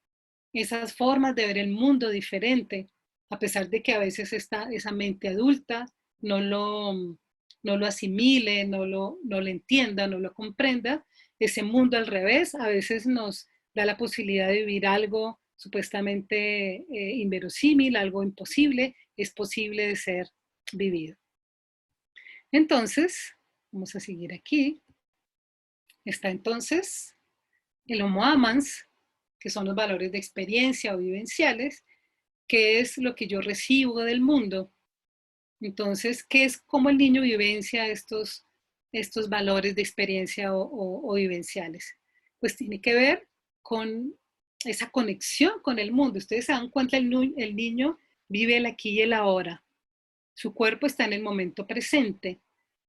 esas formas de ver el mundo diferente, a pesar de que a veces esa mente adulta no lo asimile, no lo entienda, no lo comprenda. Ese mundo al revés a veces nos da la posibilidad de vivir algo supuestamente inverosímil, algo imposible, es posible de ser vivido. Entonces, vamos a seguir aquí. Está entonces el homo amans, que son los valores de experiencia o vivenciales, que es lo que yo recibo del mundo. Entonces, ¿qué es cómo el niño vivencia estos valores de experiencia o vivenciales? Pues tiene que ver con esa conexión con el mundo. Ustedes se dan cuenta, el niño vive el aquí y el ahora. Su cuerpo está en el momento presente,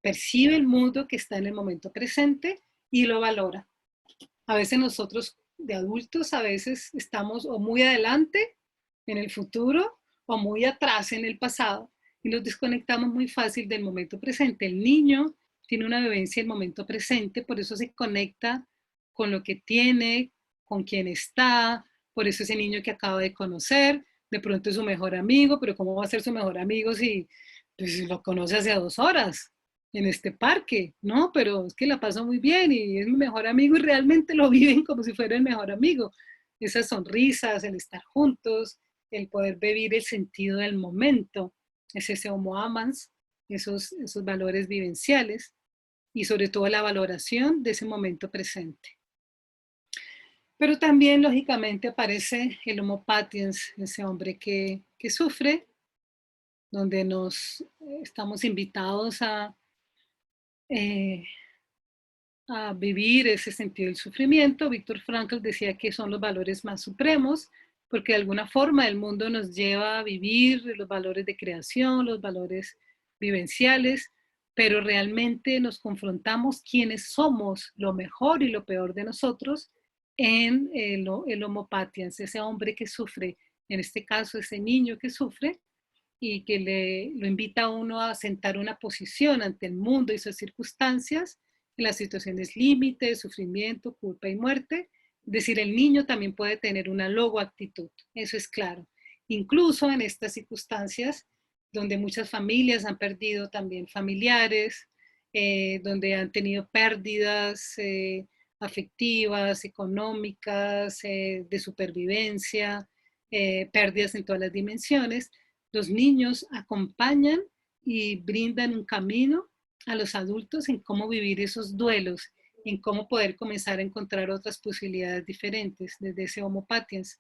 percibe el mundo que está en el momento presente y lo valora. A veces nosotros de adultos, a veces estamos o muy adelante en el futuro o muy atrás en el pasado y nos desconectamos muy fácil del momento presente. El niño tiene una vivencia del momento presente, por eso se conecta con lo que tiene, con quien está, por eso ese niño que acaba de conocer, de pronto es su mejor amigo, pero ¿cómo va a ser su mejor amigo si pues, lo conoce hace 2 horas? En este parque, ¿no? Pero es que la paso muy bien y es mi mejor amigo y realmente lo viven como si fuera el mejor amigo. Esas sonrisas, el estar juntos, el poder vivir el sentido del momento, es ese homo amans, esos valores vivenciales y sobre todo la valoración de ese momento presente. Pero también, lógicamente, aparece el Homo patiens, ese hombre que sufre, donde estamos invitados eh, a vivir ese sentido del sufrimiento. Víctor Frankl decía que son los valores más supremos, porque de alguna forma el mundo nos lleva a vivir los valores de creación, los valores vivenciales, pero realmente nos confrontamos quiénes somos, lo mejor y lo peor de nosotros, en el Homo patiens, ese hombre que sufre, en este caso ese niño que sufre, y que lo invita a uno a sentar una posición ante el mundo y sus circunstancias, en las situaciones límite, sufrimiento, culpa y muerte. Es decir, el niño también puede tener una logoactitud, eso es claro. Incluso en estas circunstancias donde muchas familias han perdido también familiares, donde han tenido pérdidas afectivas, económicas, de supervivencia, pérdidas en todas las dimensiones. Los niños acompañan y brindan un camino a los adultos en cómo vivir esos duelos, en cómo poder comenzar a encontrar otras posibilidades diferentes desde ese Homo patiens.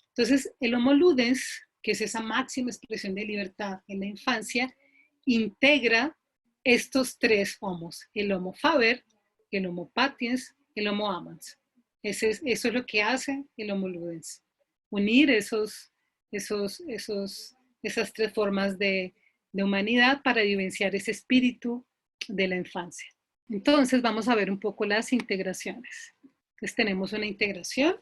Entonces, el Homo ludens, que es esa máxima expresión de libertad en la infancia, integra estos tres homos, el Homo faber, el Homo patiens, el Homo amans. Eso es lo que hace el Homo ludens, unir esas tres formas de humanidad para vivenciar ese espíritu de la infancia. Entonces vamos a ver un poco las integraciones. Entonces tenemos una integración,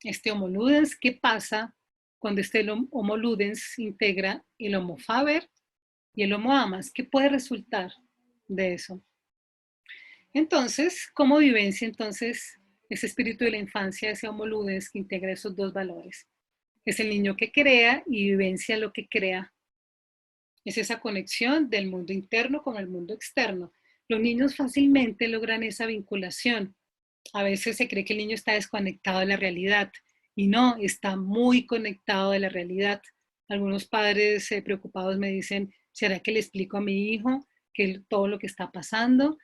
este Homo ludens. ¿Qué pasa cuando este Homo ludens integra el Homo faber y el Homo amans? ¿Qué puede resultar de eso? Entonces, ¿cómo vivencia entonces ese espíritu de la infancia, ese Homo ludens que integra esos dos valores? Es el niño que crea y vivencia lo que crea. Es esa conexión del mundo interno con el mundo externo. Los niños fácilmente logran esa vinculación. A veces se cree que el niño está desconectado de la realidad y no, está muy conectado de la realidad. Algunos padres preocupados me dicen, ¿será que le explico a mi hijo todo lo que está pasando?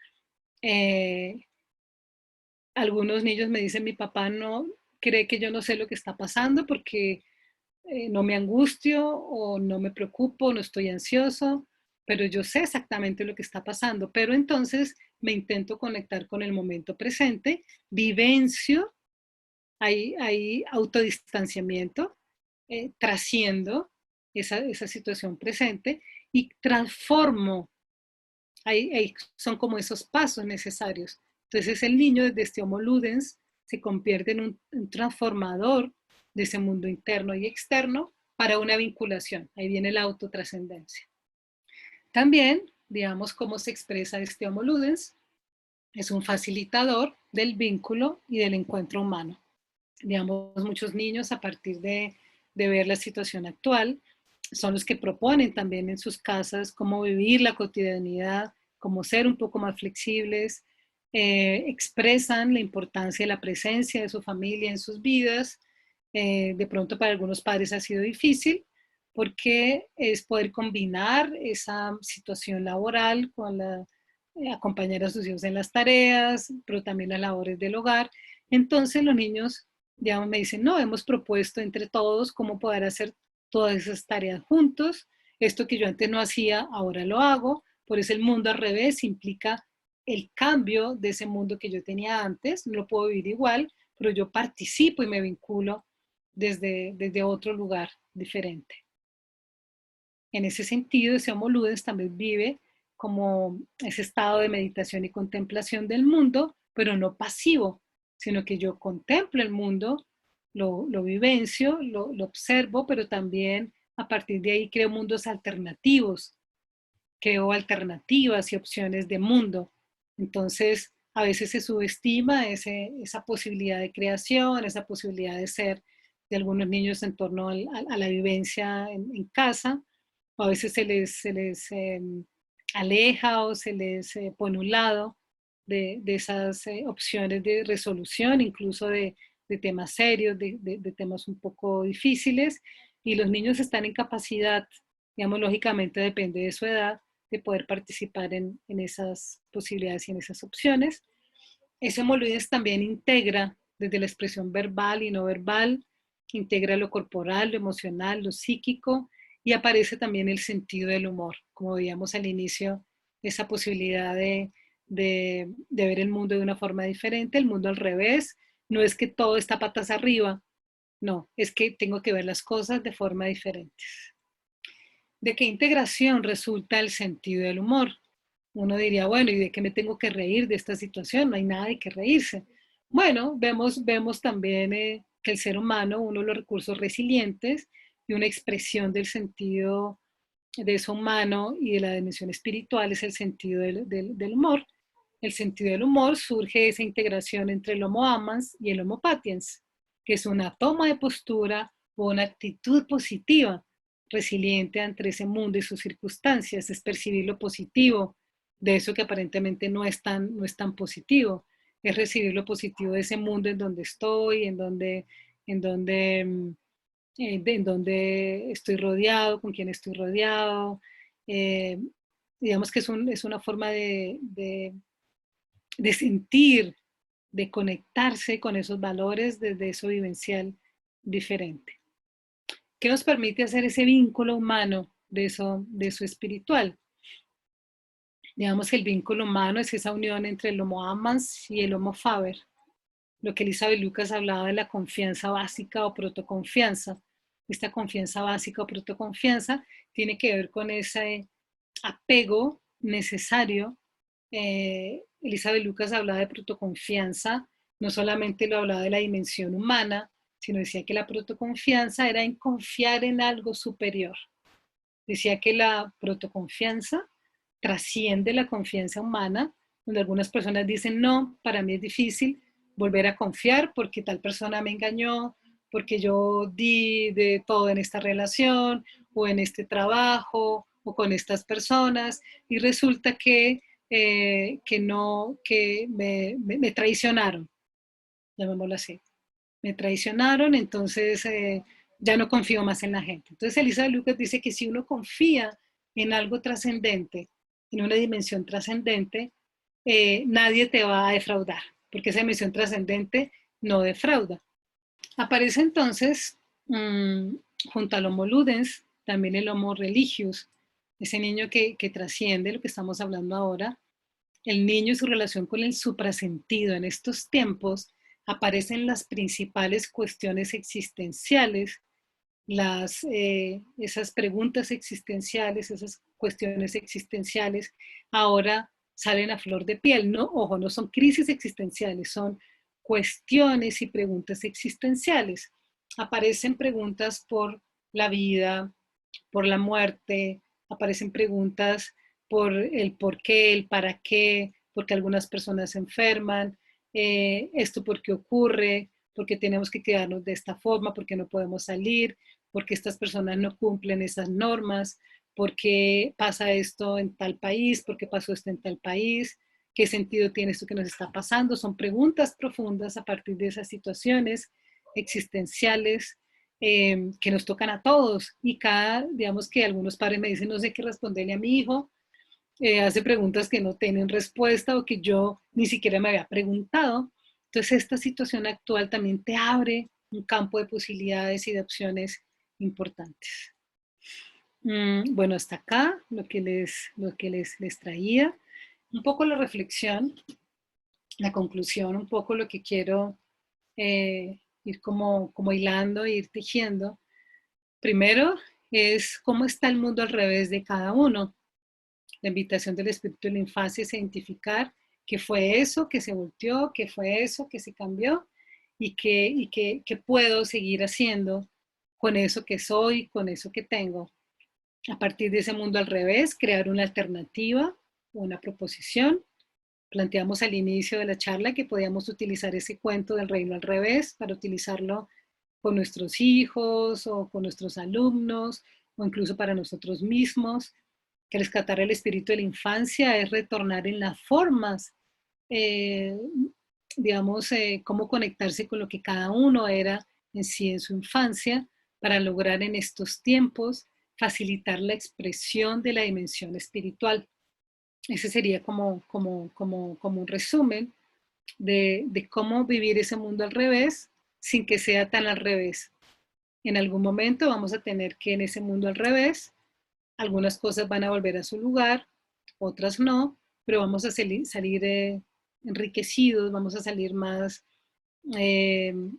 Algunos niños me dicen, mi papá no cree que yo no sé lo que está pasando porque no me angustio o no me preocupo, no estoy ansioso, pero yo sé exactamente lo que está pasando. Pero entonces me intento conectar con el momento presente, vivencio, hay autodistanciamiento, trasciendo esa situación presente y transformo. Son como esos pasos necesarios. Entonces el niño desde este Homo ludens se convierte en un transformador de ese mundo interno y externo para una vinculación. Ahí viene la autotrascendencia. También, digamos, cómo se expresa este Homo ludens, es un facilitador del vínculo y del encuentro humano. Digamos, muchos niños a partir de ver la situación actual son los que proponen también en sus casas cómo vivir la cotidianidad, cómo ser un poco más flexibles, expresan la importancia de la presencia de su familia en sus vidas. De pronto para algunos padres ha sido difícil porque es poder combinar esa situación laboral con acompañar a sus hijos en las tareas, pero también las labores del hogar. Entonces los niños, digamos, me dicen, no, hemos propuesto entre todos cómo poder hacer todas esas tareas juntos. Esto que yo antes no hacía, ahora lo hago. Por eso el mundo al revés implica el cambio de ese mundo que yo tenía antes. No lo puedo vivir igual, pero yo participo y me vinculo desde otro lugar diferente. En ese sentido, ese Homo ludens también vive como ese estado de meditación y contemplación del mundo, pero no pasivo, sino que yo contemplo el mundo, lo vivencio, lo observo, pero también a partir de ahí creo mundos alternativos, creo alternativas y opciones de mundo. Entonces, a veces se subestima esa posibilidad de creación, esa posibilidad de ser de algunos niños en torno a la vivencia en casa. A veces se les aleja o se les pone a un lado de esas opciones de resolución, incluso de temas serios, de temas un poco difíciles, y los niños están en capacidad, digamos, lógicamente depende de su edad, de poder participar en esas posibilidades y en esas opciones. Ese Homo ludens también integra desde la expresión verbal y no verbal, integra lo corporal, lo emocional, lo psíquico, y aparece también el sentido del humor, como veíamos al inicio, esa posibilidad de ver el mundo de una forma diferente, el mundo al revés. No es que todo está patas arriba, no, es que tengo que ver las cosas de forma diferente. ¿De qué integración resulta el sentido del humor? Uno diría, bueno, ¿y de qué me tengo que reír de esta situación? No hay nada de qué reírse. Bueno, vemos también que el ser humano, uno de los recursos resilientes y una expresión del sentido de eso humano y de la dimensión espiritual es el sentido del humor. El sentido del humor surge de esa integración entre el Homo amans y el Homo patiens, que es una toma de postura o una actitud positiva, resiliente ante ese mundo y sus circunstancias, es percibir lo positivo de eso que aparentemente no es tan positivo, es recibir lo positivo de ese mundo en donde estoy, en donde, en donde estoy rodeado, con quien estoy rodeado. Eh, digamos que es una forma de sentir, de conectarse con esos valores desde eso vivencial diferente. ¿Qué nos permite hacer ese vínculo humano de eso espiritual? Digamos que el vínculo humano es esa unión entre el Homo amans y el Homo faber. Lo que Elizabeth Lucas hablaba de la confianza básica o protoconfianza. Esta confianza básica o protoconfianza tiene que ver con ese apego necesario. Elizabeth Lucas hablaba de protoconfianza, no solamente lo hablaba de la dimensión humana, sino decía que la protoconfianza era en confiar en algo superior. Decía que la protoconfianza trasciende la confianza humana, donde algunas personas dicen, no, para mí es difícil volver a confiar porque tal persona me engañó, porque yo di de todo en esta relación o en este trabajo o con estas personas y resulta me traicionaron, llamémoslo así. Me traicionaron, entonces ya no confío más en la gente. Entonces Elizabeth Lucas dice que si uno confía en algo trascendente, en una dimensión trascendente, nadie te va a defraudar, porque esa dimensión trascendente no defrauda. Aparece entonces, junto al Homo Ludens, también el Homo Religius, ese niño que trasciende lo que estamos hablando ahora, el niño y su relación con el suprasentido. En estos tiempos aparecen las principales cuestiones existenciales, esas preguntas existenciales, esas cuestiones existenciales, ahora salen a flor de piel. No, ojo, no son crisis existenciales, son cuestiones y preguntas existenciales. Aparecen preguntas por la vida, por la muerte, aparecen preguntas por el por qué, el para qué, porque algunas personas se enferman, esto por qué ocurre, porque tenemos que quedarnos de esta forma, porque no podemos salir, porque estas personas no cumplen esas normas, porque pasa esto en tal país, porque pasó esto en tal país, qué sentido tiene esto que nos está pasando. Son preguntas profundas a partir de esas situaciones existenciales que nos tocan a todos y digamos que algunos padres me dicen no sé qué responderle a mi hijo, hace preguntas que no tienen respuesta o que yo ni siquiera me había preguntado. Entonces esta situación actual también te abre un campo de posibilidades y de opciones importantes. Bueno, hasta acá lo que les traía. Un poco la reflexión, la conclusión, un poco lo que quiero ir como hilando, ir tejiendo. Primero es cómo está el mundo al revés de cada uno. La invitación del espíritu de la infancia es identificar qué fue eso que se volteó, qué fue eso que se cambió y qué puedo seguir haciendo con eso que soy, con eso que tengo. A partir de ese mundo al revés, crear una alternativa, una proposición. Planteamos al inicio de la charla que podíamos utilizar ese cuento del reino al revés para utilizarlo con nuestros hijos o con nuestros alumnos o incluso para nosotros mismos. Que rescatar el espíritu de la infancia es retornar en las formas, eh, digamos, cómo conectarse con lo que cada uno era en sí en su infancia para lograr en estos tiempos facilitar la expresión de la dimensión espiritual. Ese sería como un resumen. de cómo vivir ese mundo al revés sin que sea tan al revés. En algún momento vamos a tener que en ese mundo al revés, algunas cosas van a volver a su lugar, otras no, pero vamos a salir enriquecidos, vamos a salir más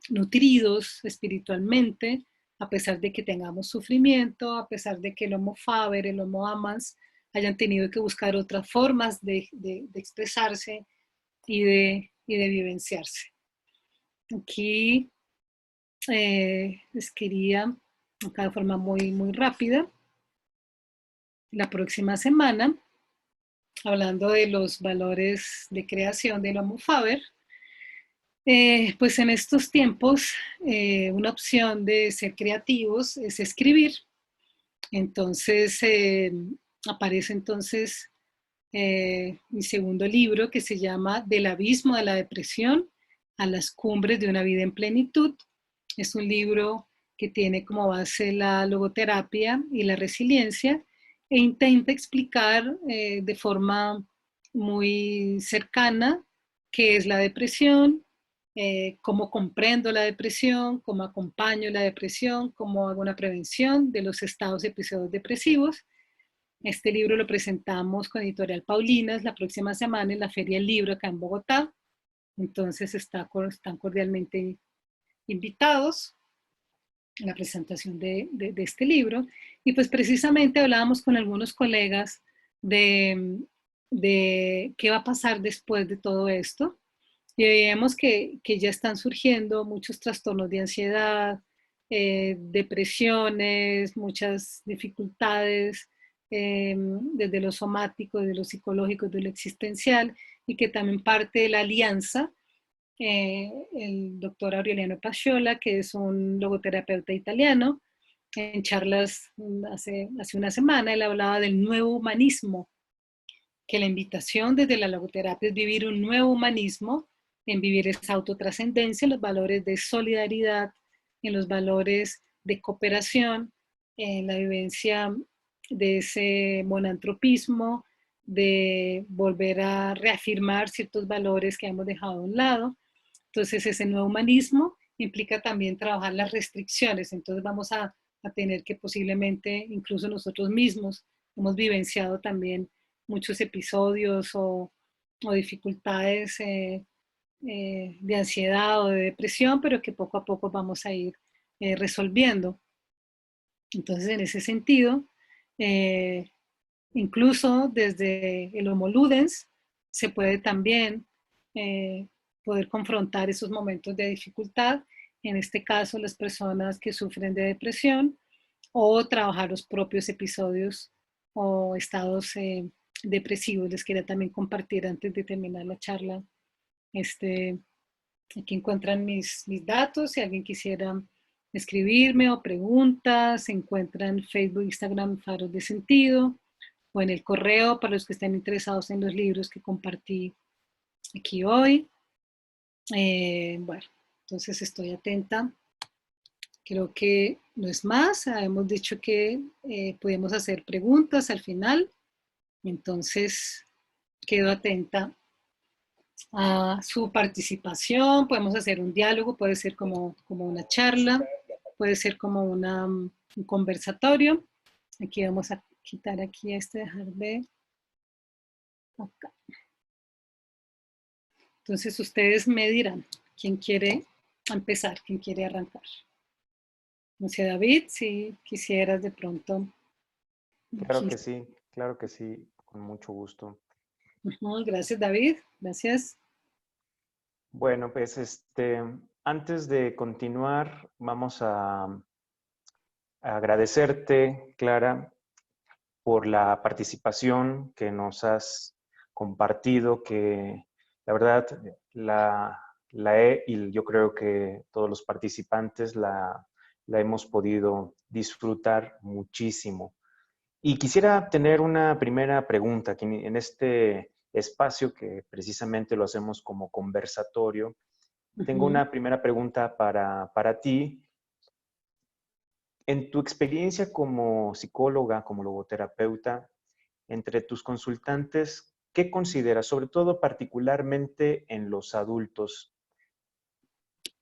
nutridos espiritualmente, a pesar de que tengamos sufrimiento, a pesar de que el Homo Faber, el Homo Amans, hayan tenido que buscar otras formas de expresarse y de vivenciarse. Aquí les quería, acá de forma muy rápida, la próxima semana, hablando de los valores de creación del Homo Faber, pues en estos tiempos una opción de ser creativos es escribir. Entonces aparece entonces mi segundo libro que se llama Del abismo de la depresión a las cumbres de una vida en plenitud. Es un libro que tiene como base la logoterapia y la resiliencia e intenta explicar de forma muy cercana qué es la depresión, cómo comprendo la depresión, cómo acompaño la depresión, cómo hago una prevención de los estados y episodios depresivos. Este libro lo presentamos con Editorial Paulinas la próxima semana en la Feria del Libro acá en Bogotá. Entonces están cordialmente invitados a la presentación de este libro. Y pues precisamente hablábamos con algunos colegas de qué va a pasar después de todo esto. Y veíamos que ya están surgiendo muchos trastornos de ansiedad, depresiones, muchas dificultades desde lo somático, desde lo psicológico, desde lo existencial, y que también parte de la alianza, el doctor Aureliano Pacciola, que es un logoterapeuta italiano, en charlas hace una semana, él hablaba del nuevo humanismo, que la invitación desde la logoterapia es vivir un nuevo humanismo, en vivir esa autotrascendencia, en los valores de solidaridad, en los valores de cooperación, en la vivencia de ese monantropismo, de volver a reafirmar ciertos valores que hemos dejado a un lado. Entonces, ese nuevo humanismo implica también trabajar las restricciones. Entonces, vamos a tener que posiblemente, incluso nosotros mismos, hemos vivenciado también muchos episodios o dificultades de ansiedad o de depresión, pero que poco a poco vamos a ir resolviendo. Entonces, en ese sentido, incluso desde el Homo Ludens se puede también poder confrontar esos momentos de dificultad, en este caso las personas que sufren de depresión, o trabajar los propios episodios o estados depresivos. Les quería también compartir antes de terminar la charla. Aquí encuentran mis datos, si alguien quisiera escribirme o preguntas, se encuentra en Facebook, Instagram, Faros de Sentido, o en el correo para los que estén interesados en los libros que compartí aquí hoy. Bueno, entonces estoy atenta. Creo que no es más. Hemos dicho que podemos hacer preguntas al final. Entonces, quedo atenta a su participación. Podemos hacer un diálogo, puede ser como una charla, puede ser como un conversatorio. Aquí vamos a quitar aquí dejar de acá. Entonces, ustedes me dirán quién quiere empezar, quién quiere arrancar. No sé, David, si quisieras de pronto. Claro que sí, con mucho gusto. Gracias, David. Gracias. Bueno, pues antes de continuar, vamos a agradecerte, Clara, por la participación que nos has compartido, que la verdad y yo creo que todos los participantes la hemos podido disfrutar muchísimo. Y quisiera tener una primera pregunta aquí en este espacio que precisamente lo hacemos como conversatorio. Tengo una primera pregunta para ti. En tu experiencia como psicóloga, como logoterapeuta, entre tus consultantes, ¿qué consideras, sobre todo particularmente en los adultos?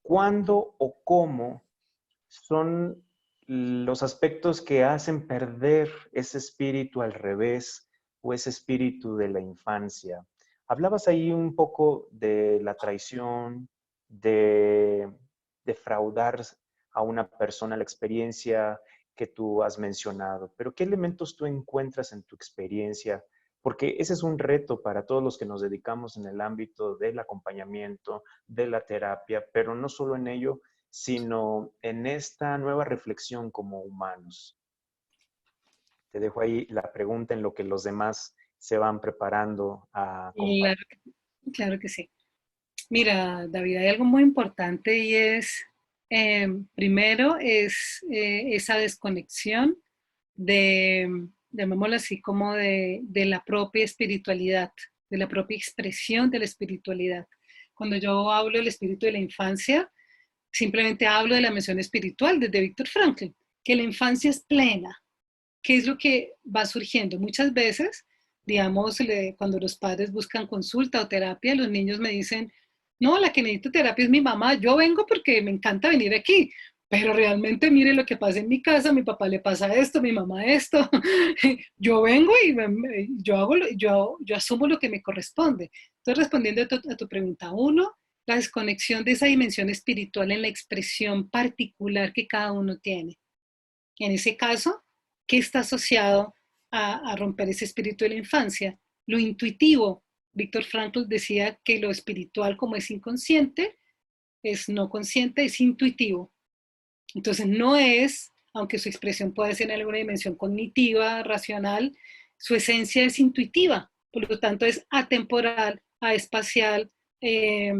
¿Cuándo o cómo son los aspectos que hacen perder ese espíritu al revés o ese espíritu de la infancia? Hablabas ahí un poco de la traición, de defraudar a una persona, la experiencia que tú has mencionado, pero ¿qué elementos tú encuentras en tu experiencia? Porque ese es un reto para todos los que nos dedicamos en el ámbito del acompañamiento, de la terapia, pero no solo en ello, sino en esta nueva reflexión como humanos. Te dejo ahí la pregunta en lo que los demás se van preparando a Claro, compartir. claro que sí. Mira, David, hay algo muy importante y es, primero, es esa desconexión llamémoslo así, como de la propia espiritualidad, de la propia expresión de la espiritualidad. Cuando yo hablo del espíritu de la infancia, simplemente hablo de la mención espiritual desde Víctor Frankl, que la infancia es plena. ¿Qué es lo que va surgiendo? Muchas veces, digamos, cuando los padres buscan consulta o terapia, los niños me dicen, no, la que necesita terapia es mi mamá, yo vengo porque me encanta venir aquí, pero realmente mire lo que pasa en mi casa, a mi papá le pasa esto, a mi mamá esto, yo vengo y yo asumo lo que me corresponde. Entonces, respondiendo a tu pregunta, uno, la desconexión de esa dimensión espiritual en la expresión particular que cada uno tiene. En ese caso, ¿qué está asociado a romper ese espíritu de la infancia? Lo intuitivo. Víctor Frankl decía que lo espiritual, como es inconsciente, es no consciente, es intuitivo. Entonces no es, aunque su expresión puede ser en alguna dimensión cognitiva, racional, su esencia es intuitiva, por lo tanto es atemporal, aespacial, eh,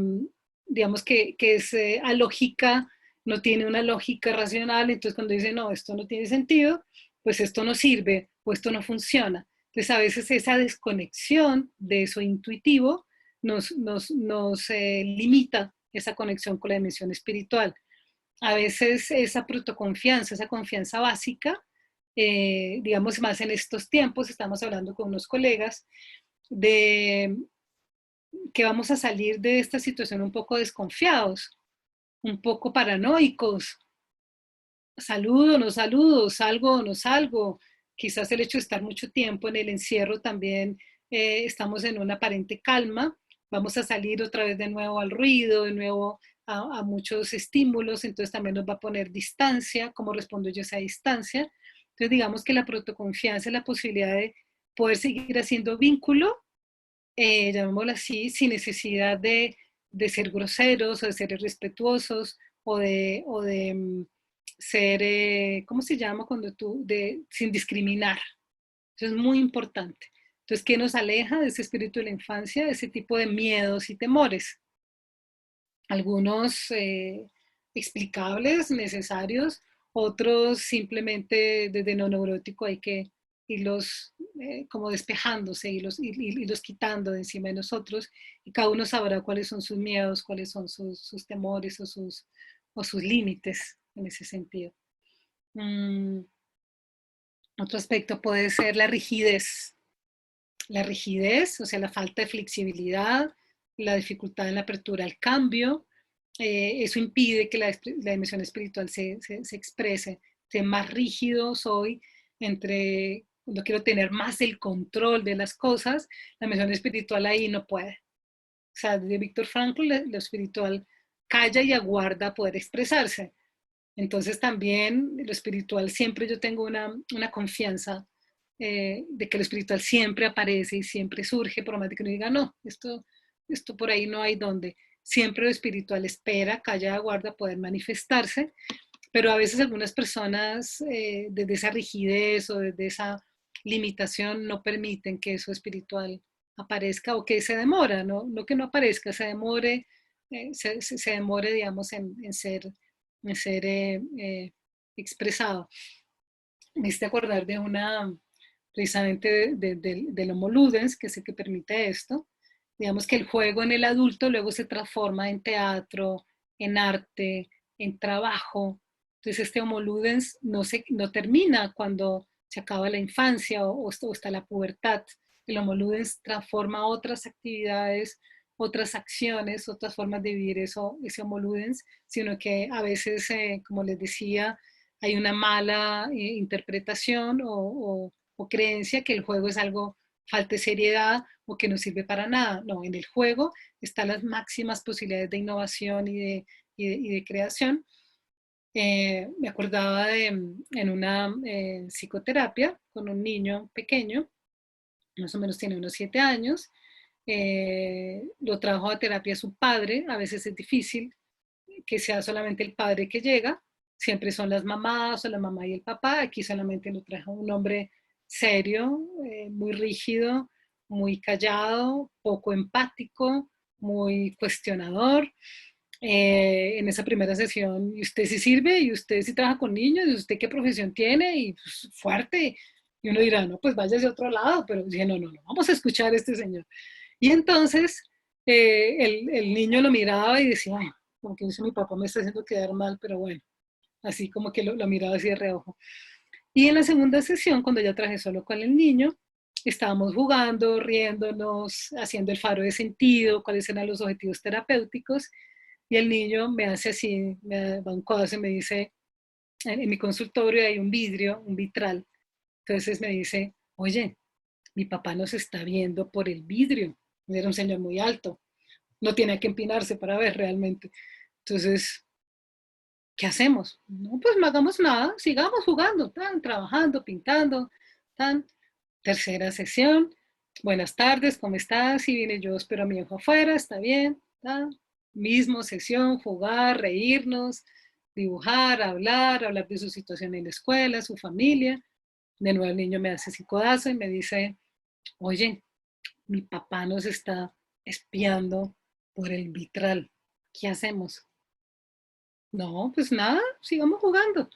digamos que es alógica, no tiene una lógica racional, entonces cuando dice, no, esto no tiene sentido, pues esto no sirve o esto no funciona. Entonces a veces esa desconexión de eso intuitivo nos limita esa conexión con la dimensión espiritual. A veces esa protoconfianza, esa confianza básica, digamos más en estos tiempos, estamos hablando con unos colegas de que vamos a salir de esta situación un poco desconfiados, un poco paranoicos, saludo, no saludo, salgo o no salgo. Quizás el hecho de estar mucho tiempo en el encierro también estamos en una aparente calma, vamos a salir otra vez de nuevo al ruido, de nuevo a muchos estímulos, entonces también nos va a poner distancia, cómo respondo yo a esa distancia. Entonces digamos que la protoconfianza es la posibilidad de poder seguir haciendo vínculo, llamémoslo así, sin necesidad de ser groseros o de ser irrespetuosos o de ser, ¿cómo se llama? Cuando sin discriminar. Eso es muy importante. Entonces, ¿qué nos aleja de ese espíritu de la infancia? De ese tipo de miedos y temores. Algunos explicables, necesarios, otros simplemente desde lo neurótico hay que irlos como despejándose, irlos quitando de encima de nosotros, y cada uno sabrá cuáles son sus miedos, cuáles son sus temores o sus límites en ese sentido. Otro aspecto puede ser la rigidez. La rigidez, o sea, la falta de flexibilidad, la dificultad en la apertura al cambio, eso impide que la dimensión espiritual se exprese. Sé más rígido soy entre cuando quiero tener más el control de las cosas, la dimensión espiritual ahí no puede. O sea, de Víctor Frankl, lo espiritual calla y aguarda poder expresarse. Entonces también lo espiritual siempre yo tengo una confianza de que lo espiritual siempre aparece y siempre surge, por más de que uno diga, no, esto por ahí no hay donde. Siempre lo espiritual espera, calla, aguarda poder manifestarse, pero a veces algunas personas desde esa rigidez o desde esa limitación no permiten que eso espiritual aparezca o que se demora, no que no aparezca, se demore, se demore, digamos, en ser expresado. Me hice acordar de precisamente del Homo Ludens, que es el que permite esto. Digamos que el juego en el adulto luego se transforma en teatro, en arte, en trabajo. Entonces este Homo Ludens no termina cuando se acaba la infancia o está la pubertad. El Homo Ludens transforma otras actividades, otras acciones, otras formas de vivir ese Homo Ludens, sino que a veces, como les decía, hay una mala interpretación o creencia que el juego es algo, falta de seriedad o que no sirve para nada. No, en el juego están las máximas posibilidades de innovación y de creación. Me acordaba en una psicoterapia con un niño pequeño, más o menos tiene unos 7 años, lo trajo a terapia su padre, a veces es difícil que sea solamente el padre que llega, siempre son las mamás o la mamá y el papá, aquí solamente lo trajo un hombre serio, muy rígido, muy callado, poco empático, muy cuestionador. En esa primera sesión, ¿y usted sí sirve? ¿Y usted sí trabaja con niños? ¿Y usted qué profesión tiene? Y pues, fuerte. Y uno dirá, no, pues váyase a otro lado, pero dije, no, no, no, vamos a escuchar a este señor. Y entonces el niño lo miraba y decía, ay, como que dice mi papá me está haciendo quedar mal, pero bueno, así como que lo miraba así de reojo. Y en la segunda sesión, cuando ya traje solo con el niño, estábamos jugando, riéndonos, haciendo el faro de sentido, cuáles eran los objetivos terapéuticos, y el niño me hace así, me da un codazo y me dice, en mi consultorio hay un vidrio, un vitral, entonces me dice, oye, mi papá nos está viendo por el vidrio, era un señor muy alto, no tiene que empinarse para ver realmente. Entonces, ¿qué hacemos? No, pues no hagamos nada, sigamos jugando, tan, trabajando, pintando, tan. Tercera sesión, buenas tardes, ¿cómo estás? Y vine yo, espero a mi hijo afuera, está bien, tan. Mismo sesión, jugar, reírnos, dibujar, hablar de su situación en la escuela, su familia. De nuevo el niño me hace ese codazo y me dice, oye, mi papá nos está espiando por el vitral, ¿qué hacemos? No, pues nada, sigamos jugando.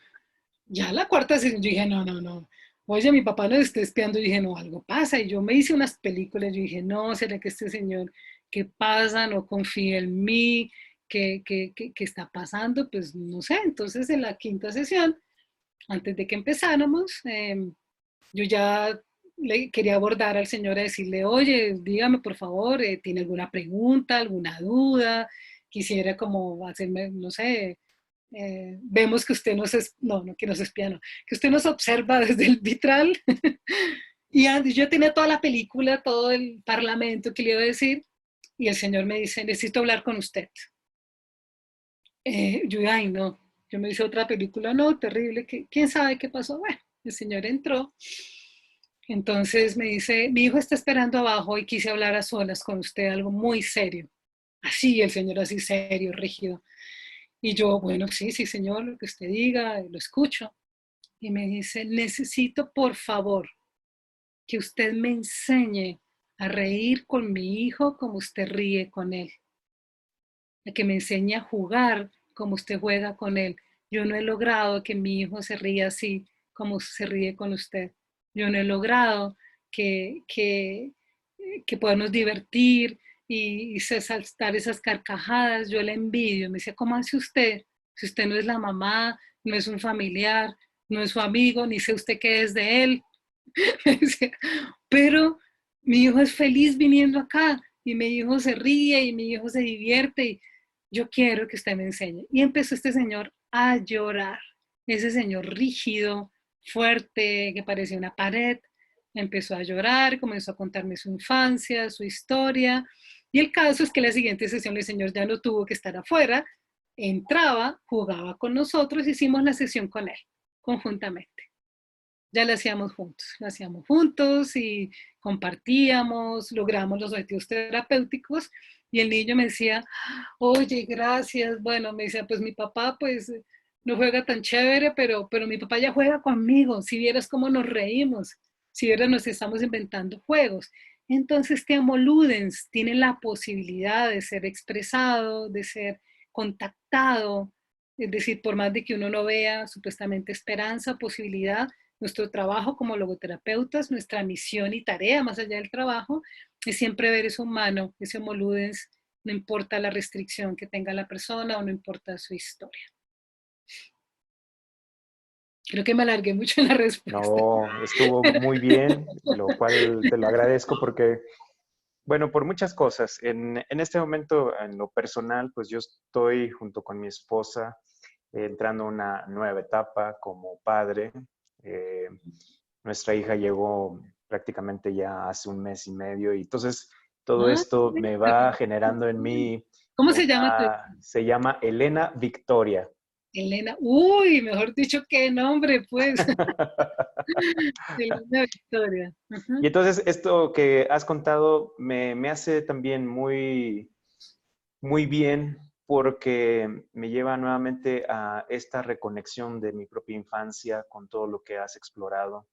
Ya la cuarta sesión, yo dije, no, no, no. Oye, mi papá nos está espiando. Yo dije, no, algo pasa. Y yo me hice unas películas. Yo dije, no, ¿será que este señor, qué pasa? No confía en mí. ¿Qué está pasando? Pues no sé. Entonces, en la quinta sesión, antes de que empezáramos, yo ya le quería abordar al señor a decirle, oye, dígame por favor, ¿tiene alguna pregunta, alguna duda? Quisiera como hacerme, no sé, vemos que usted nos, no, no que nos espía, no, que usted nos observa desde el vitral. Y yo tenía toda la película, todo el parlamento que le iba a decir, y el señor me dice, necesito hablar con usted. Yo, ay, no, yo me hice otra película, no, terrible, ¿quién sabe qué pasó? Bueno, el señor entró, entonces me dice, mi hijo está esperando abajo y quise hablar a solas con usted, algo muy serio. Así, el señor así serio, rígido. Y yo, bueno, sí, sí, señor, lo que usted diga, lo escucho. Y me dice, necesito por favor que usted me enseñe a reír con mi hijo como usted ríe con él, a que me enseñe a jugar como usted juega con él. Yo no he logrado que mi hijo se ría así como se ríe con usted. Yo no he logrado que, que, que podamos divertir y saltar esas carcajadas. Yo le envidio. Me dice, ¿cómo hace usted? Si usted no es la mamá, no es un familiar, no es su amigo, ni sé usted qué es de él. Pero mi hijo es feliz viniendo acá y mi hijo se ríe y mi hijo se divierte y yo quiero que usted me enseñe. Y empezó este señor a llorar, ese señor rígido, fuerte, que parecía una pared, empezó a llorar, comenzó a contarme su infancia, su historia. Y el caso es que la siguiente sesión el señor ya no tuvo que estar afuera, entraba, jugaba con nosotros, hicimos la sesión con él, conjuntamente. Ya la hacíamos juntos y compartíamos, logramos los objetivos terapéuticos y el niño me decía, oye, gracias, bueno, me decía, pues mi papá pues no juega tan chévere, pero mi papá ya juega conmigo, si vieras cómo nos reímos, si vieras nos estamos inventando juegos. Entonces, este Homo Ludens tiene la posibilidad de ser expresado, de ser contactado, es decir, por más de que uno no vea supuestamente esperanza, posibilidad, nuestro trabajo como logoterapeutas, nuestra misión y tarea más allá del trabajo, es siempre ver ese humano, ese Homo Ludens, no importa la restricción que tenga la persona o no importa su historia. Creo que me alargué mucho en la respuesta. No, estuvo muy bien, lo cual te lo agradezco porque, bueno, por muchas cosas. En este momento, en lo personal, pues yo estoy junto con mi esposa entrando a una nueva etapa como padre. Eh, Nuestra hija llegó prácticamente ya hace un mes y medio y entonces todo Ah, esto me va generando en mí ¿cómo se llama tu se llama Elena Victoria. Elena? Uy, mejor dicho, qué nombre, pues. Elena Victoria. Y Ujú. entonces esto que has contado me hace también muy bien porque me lleva nuevamente a esta reconexión de mi propia infancia con todo lo que has explorado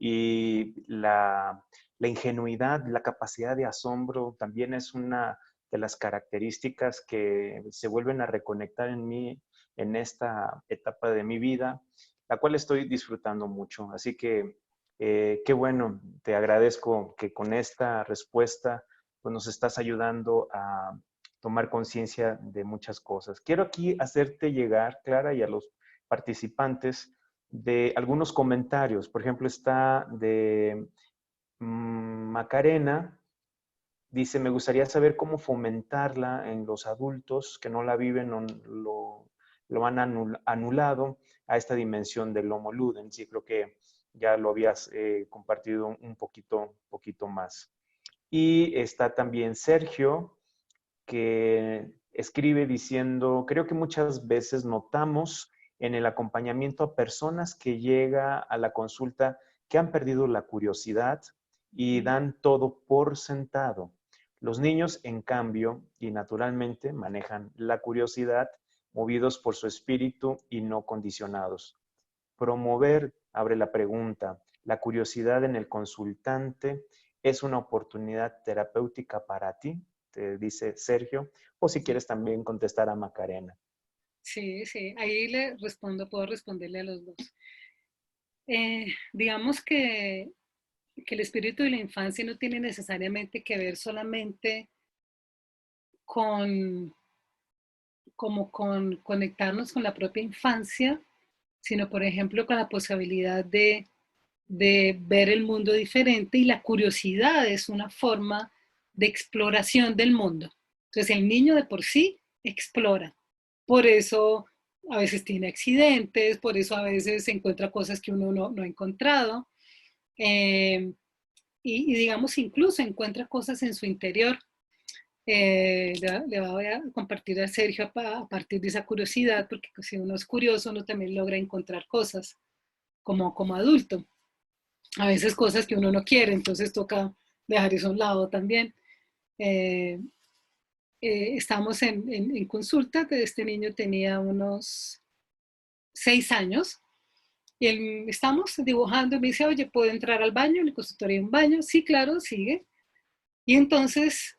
y la ingenuidad, la capacidad de asombro también es una de las características que se vuelven a reconectar en mí en esta etapa de mi vida, la cual estoy disfrutando mucho. Así que qué bueno, te agradezco que con esta respuesta pues, nos estás ayudando a tomar conciencia de muchas cosas. Quiero aquí hacerte llegar, Clara, y a los participantes de algunos comentarios. Por ejemplo, está de Macarena, dice, me gustaría saber cómo fomentarla en los adultos que no la viven o lo han anulado a esta dimensión del Homo Ludens. Sí, creo que ya lo habías compartido un poquito más. Y está también Sergio, que escribe diciendo, creo que muchas veces notamos en el acompañamiento a personas que llega a la consulta que han perdido la curiosidad y dan todo por sentado. Los niños, en cambio, y naturalmente manejan la curiosidad movidos por su espíritu y no condicionados. Promover, abre la pregunta, la curiosidad en el consultante es una oportunidad terapéutica para ti, te dice Sergio, o si quieres también contestar a Macarena. Sí, sí, ahí le respondo, puedo responderle a los dos. Digamos que el espíritu de la infancia no tiene necesariamente que ver solamente con, como con conectarnos con la propia infancia, sino por ejemplo con la posibilidad de ver el mundo diferente y la curiosidad es una forma de exploración del mundo. Entonces el niño de por sí explora. Por eso a veces tiene accidentes, por eso a veces encuentra cosas que uno no ha encontrado. Eh, y digamos, incluso encuentra cosas en su interior. Le voy a compartir a Sergio a partir de esa curiosidad, porque si uno es curioso, uno también logra encontrar cosas como adulto. A veces cosas que uno no quiere, entonces toca dejar eso a un lado también. Eh, Estamos en consulta, este niño tenía unos 6 años y estamos dibujando y me dice, oye, ¿puedo entrar al baño? En el consultorio hay un baño. Sí, claro, sigue. Y entonces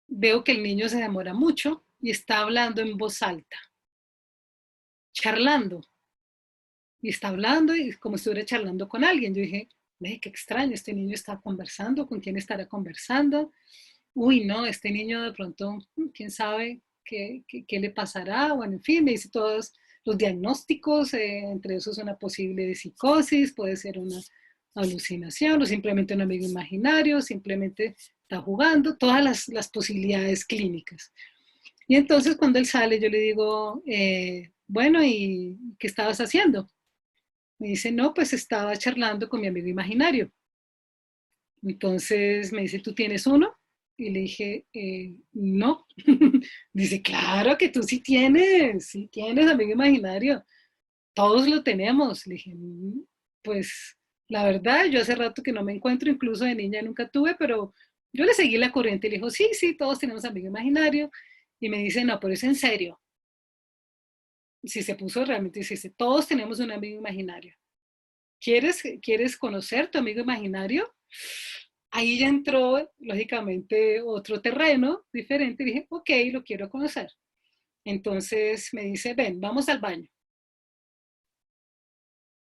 veo que el niño se demora mucho y está hablando en voz alta, charlando. Y está hablando y como si estuviera charlando con alguien. Yo dije, qué extraño, este niño está conversando, ¿con quién estará conversando? Uy, no, este niño de pronto, quién sabe qué le pasará. Bueno, en fin, me dice todos los diagnósticos, entre esos una posible psicosis, puede ser una alucinación o simplemente un amigo imaginario, simplemente está jugando, todas las posibilidades clínicas. Y entonces cuando él sale, yo le digo, bueno, ¿y qué estabas haciendo? Me dice, no, pues estaba charlando con mi amigo imaginario. Entonces me dice, ¿tú tienes uno? Y le dije, no. Dice, claro que tú sí tienes amigo imaginario. Todos lo tenemos. Le dije, pues la verdad, yo hace rato que no me encuentro, incluso de niña nunca tuve, pero yo le seguí la corriente y le dijo, sí, sí, todos tenemos amigo imaginario. Y me dice, no, pero es en serio. Si se puso realmente, dice, todos tenemos un amigo imaginario. ¿Quieres conocer tu amigo imaginario? Ahí ya entró, lógicamente, otro terreno diferente. Dije, ok, lo quiero conocer. Entonces me dice, ven, vamos al baño.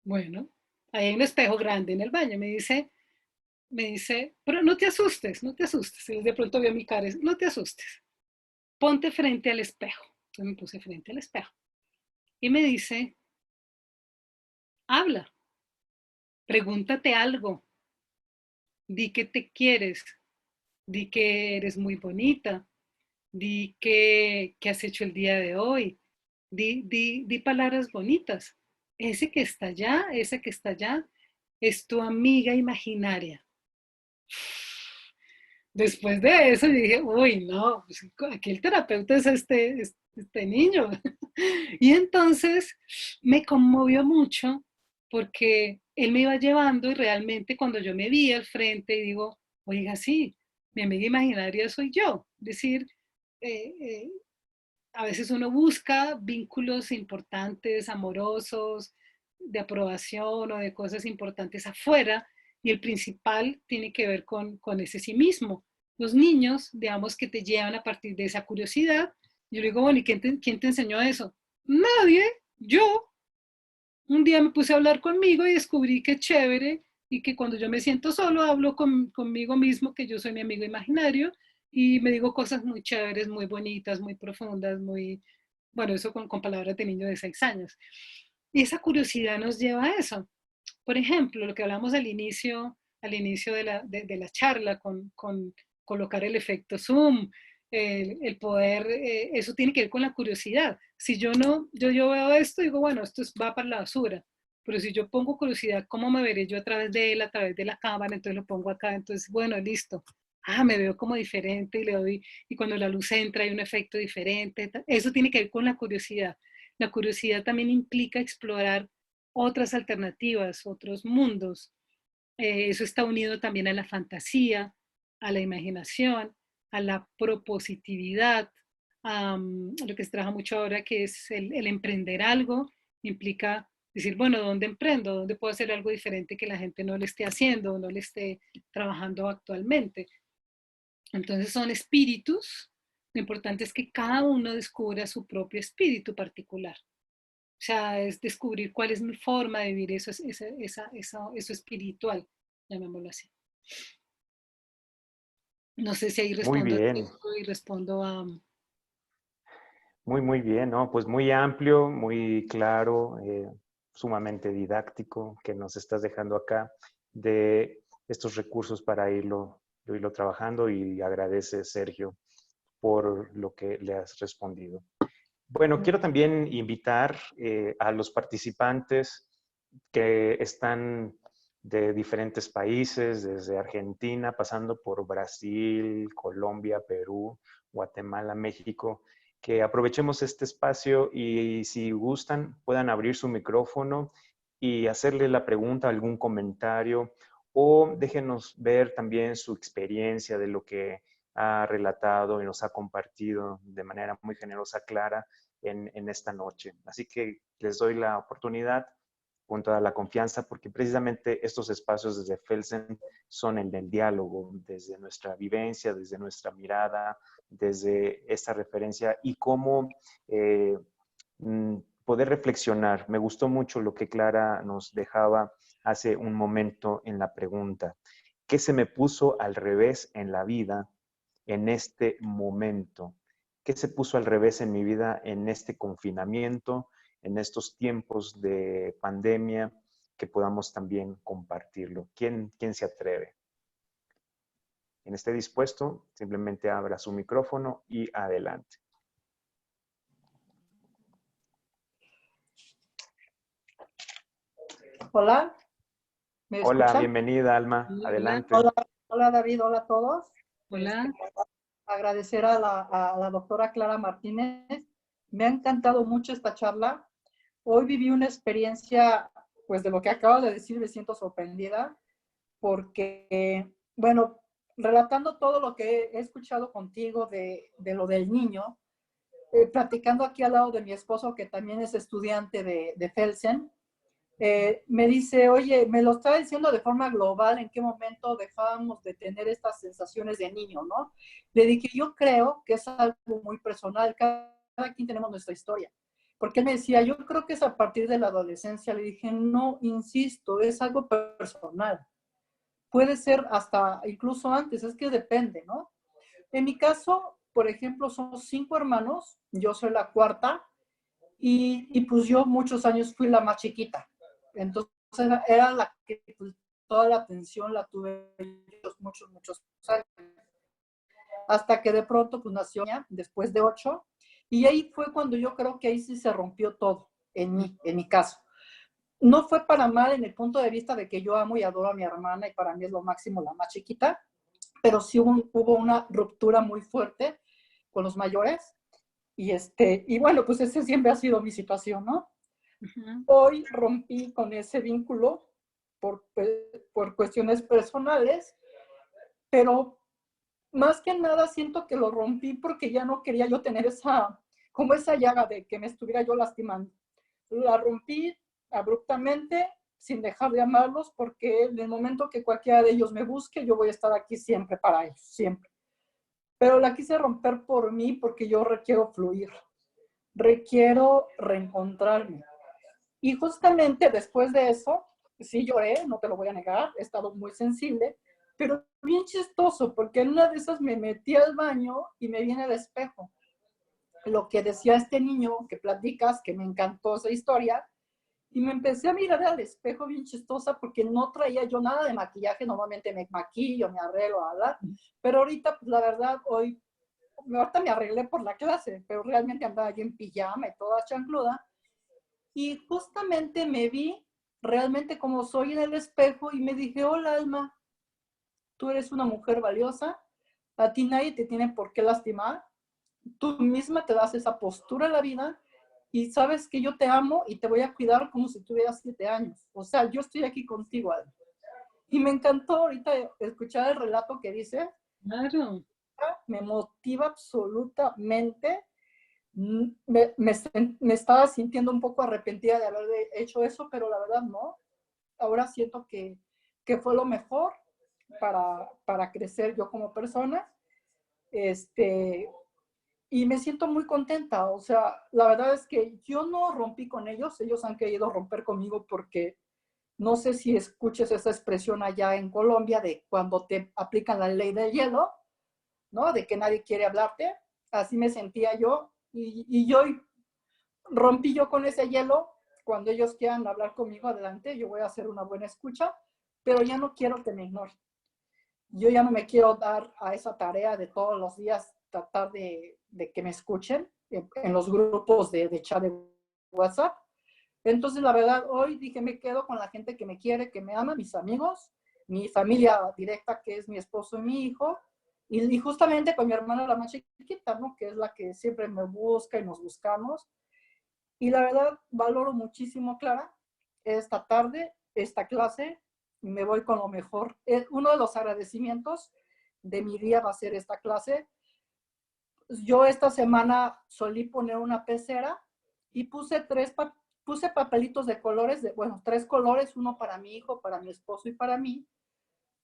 Bueno, ahí hay un espejo grande en el baño. Me dice, pero no te asustes, no te asustes. Él de pronto vio mi cara, no te asustes. Ponte frente al espejo. Entonces me puse frente al espejo. Y me dice, habla, pregúntate algo, di que te quieres, di que eres muy bonita, di que has hecho el día de hoy, di palabras bonitas. Ese que está allá, esa que está allá, es tu amiga imaginaria. Después de eso dije, uy, no, pues, aquí el terapeuta es este niño. Y entonces me conmovió mucho porque él me iba llevando y realmente cuando yo me vi al frente y digo, oiga, sí, mi amiga imaginaria soy yo. Es decir, eh, eh, a veces uno busca vínculos importantes, amorosos, de aprobación o de cosas importantes afuera, y el principal tiene que ver con ese sí mismo. Los niños, digamos, que te llevan a partir de esa curiosidad. Yo le digo, bueno, ¿y quién te enseñó eso? Nadie, yo. Un día me puse a hablar conmigo y descubrí que es chévere y que cuando yo me siento solo hablo conmigo mismo, que yo soy mi amigo imaginario y me digo cosas muy chéveres, muy bonitas, muy profundas, muy, bueno, eso con palabras de niño de 6 años. Y esa curiosidad nos lleva a eso. Por ejemplo, lo que hablamos al inicio de la charla con colocar el efecto zoom, el poder, eso tiene que ver con la curiosidad. Si yo no, yo veo esto y digo, bueno, va para la basura, pero si yo pongo curiosidad, ¿cómo me veré yo a través de él, a través de la cámara? Entonces lo pongo acá, entonces, bueno, listo. Ah, me veo como diferente y le doy, y cuando la luz entra hay un efecto diferente. Eso tiene que ver con la curiosidad. La curiosidad también implica explorar otras alternativas, otros mundos. Eso está unido también a la fantasía, a la imaginación, a la propositividad, a lo que se trabaja mucho ahora, que es el emprender algo, implica decir, bueno, ¿dónde emprendo? ¿Dónde puedo hacer algo diferente que la gente no le esté haciendo, no le esté trabajando actualmente? Entonces son espíritus. Lo importante es que cada uno descubra su propio espíritu particular. O sea, es descubrir cuál es mi forma de vivir eso espiritual, llamémoslo así. No sé si ahí Muy respondo a bien, esto y respondo a... muy bien, ¿no? Pues muy amplio, muy claro, sumamente didáctico que nos estás dejando acá de estos recursos para irlo trabajando y agradece, Sergio, por lo que le has respondido. Bueno, quiero también invitar a los participantes que están de diferentes países, desde Argentina, pasando por Brasil, Colombia, Perú, Guatemala, México, que aprovechemos este espacio y si gustan puedan abrir su micrófono y hacerle la pregunta, algún comentario o déjenos ver también su experiencia de lo que ha relatado y nos ha compartido de manera muy generosa, clara, en esta noche. Así que les doy la oportunidad con toda la confianza, porque precisamente estos espacios desde Felsen son el del diálogo, desde nuestra vivencia, desde nuestra mirada, desde esta referencia y cómo poder reflexionar. Me gustó mucho lo que Clara nos dejaba hace un momento en la pregunta. ¿Qué se me puso al revés en la vida en este momento? ¿Qué se puso al revés en mi vida en este confinamiento, en estos tiempos de pandemia, que podamos también compartirlo? ¿Quién se atreve? Quien esté dispuesto, simplemente abra su micrófono y adelante. Hola, ¿me Hola, escuchan? bienvenida, Alma. Hola, Adelante. Hola, hola David, hola a todos. hola. Agradecer a la doctora Clara Martínez. Me ha encantado mucho esta charla. Hoy viví una experiencia, pues de lo que acabo de decir, me siento sorprendida porque, bueno, relatando todo lo que he escuchado contigo de lo del niño, platicando aquí al lado de mi esposo, que también es estudiante de Felsen, me dice, oye, me lo estaba diciendo de forma global, en qué momento dejábamos de tener estas sensaciones de niño, ¿no? Le dije, yo creo que es algo muy personal, cada quien tenemos nuestra historia. Porque él me decía, yo creo que es a partir de la adolescencia. Le dije, no, insisto, es algo personal. Puede ser hasta incluso antes, es que depende, ¿no? En mi caso, por ejemplo, somos 5 hermanos, yo soy la cuarta, y pues yo muchos años fui la más chiquita. Entonces era la que pues, toda la atención la tuve muchos años. Hasta que de pronto pues nació después de 8, y ahí fue cuando yo creo que ahí sí se rompió todo en mi caso. No fue para mal en el punto de vista de que yo amo y adoro a mi hermana y para mí es lo máximo la más chiquita, pero sí hubo una ruptura muy fuerte con los mayores y bueno, pues ese siempre ha sido mi situación, ¿no? Ujú. Hoy rompí con ese vínculo por cuestiones personales, pero más que nada siento que lo rompí porque ya no quería yo tener como esa llaga de que me estuviera yo lastimando. La rompí abruptamente, sin dejar de amarlos, porque en el momento que cualquiera de ellos me busque, yo voy a estar aquí siempre para ellos, siempre. Pero la quise romper por mí porque yo requiero fluir, requiero reencontrarme. Y justamente después de eso, sí lloré, no te lo voy a negar, he estado muy sensible, pero bien chistoso, porque en una de esas me metí al baño y me viene el espejo. Lo que decía este niño que platicas, que me encantó esa historia, y me empecé a mirar al espejo bien chistosa porque no traía yo nada de maquillaje, normalmente me maquillo, me arreglo, pero ahorita, pues la verdad, ahorita me arreglé por la clase, pero realmente andaba yo en pijama y toda chancluda, y justamente me vi realmente como soy en el espejo y me dije, hola Alma, tú eres una mujer valiosa, a ti nadie te tiene por qué lastimar, tú misma te das esa postura en la vida y sabes que yo te amo y te voy a cuidar como si tuvieras 7 años. O sea, yo estoy aquí contigo, Alma. Y me encantó ahorita escuchar el relato que dice, Claro. me motiva absolutamente. Me estaba sintiendo un poco arrepentida de haber hecho eso, pero la verdad no. Ahora siento que fue lo mejor para crecer yo como persona. Y me siento muy contenta. O sea, la verdad es que yo no rompí con ellos. Ellos han querido romper conmigo porque no sé si escuches esa expresión allá en Colombia de cuando te aplican la ley del hielo, ¿no? De que nadie quiere hablarte. Así me sentía yo. Y yo rompí yo con ese hielo. Cuando ellos quieran hablar conmigo, adelante, yo voy a hacer una buena escucha, pero ya no quiero que me ignoren. Yo ya no me quiero dar a esa tarea de todos los días tratar de que me escuchen en los grupos de chat de WhatsApp. Entonces, la verdad, hoy dije, me quedo con la gente que me quiere, que me ama, mis amigos, mi familia directa, que es mi esposo y mi hijo, y justamente con mi hermana la más chiquita, ¿no? Que es la que siempre me busca y nos buscamos. Y la verdad, valoro muchísimo, Clara, esta tarde, esta clase, me voy con lo mejor. Uno de los agradecimientos de mi día va a ser esta clase. Yo esta semana solí poner una pecera y puse papelitos de colores, bueno, 3 colores, uno para mi hijo, para mi esposo y para mí,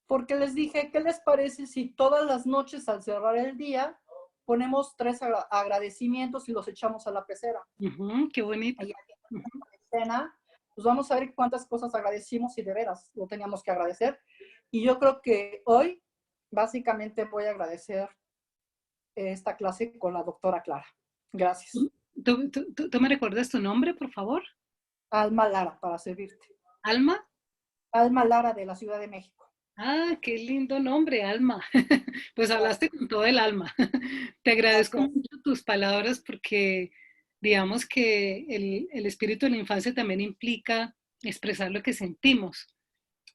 porque les dije, ¿qué les parece si todas las noches al cerrar el día ponemos 3 agradecimientos y los echamos a la pecera? Ujú, qué bonito. Y cena, pues vamos a ver cuántas cosas agradecimos y de veras lo teníamos que agradecer. Y yo creo que hoy básicamente voy a agradecer esta clase con la doctora Clara. Gracias. ¿Tú me recuerdas tu nombre, por favor? Alma Lara, para servirte. ¿Alma? Alma Lara de la Ciudad de México. Ah, qué lindo nombre, Alma. Pues hablaste con todo el alma. Te agradezco Gracias. mucho tus palabras porque digamos que el espíritu de la infancia también implica expresar lo que sentimos.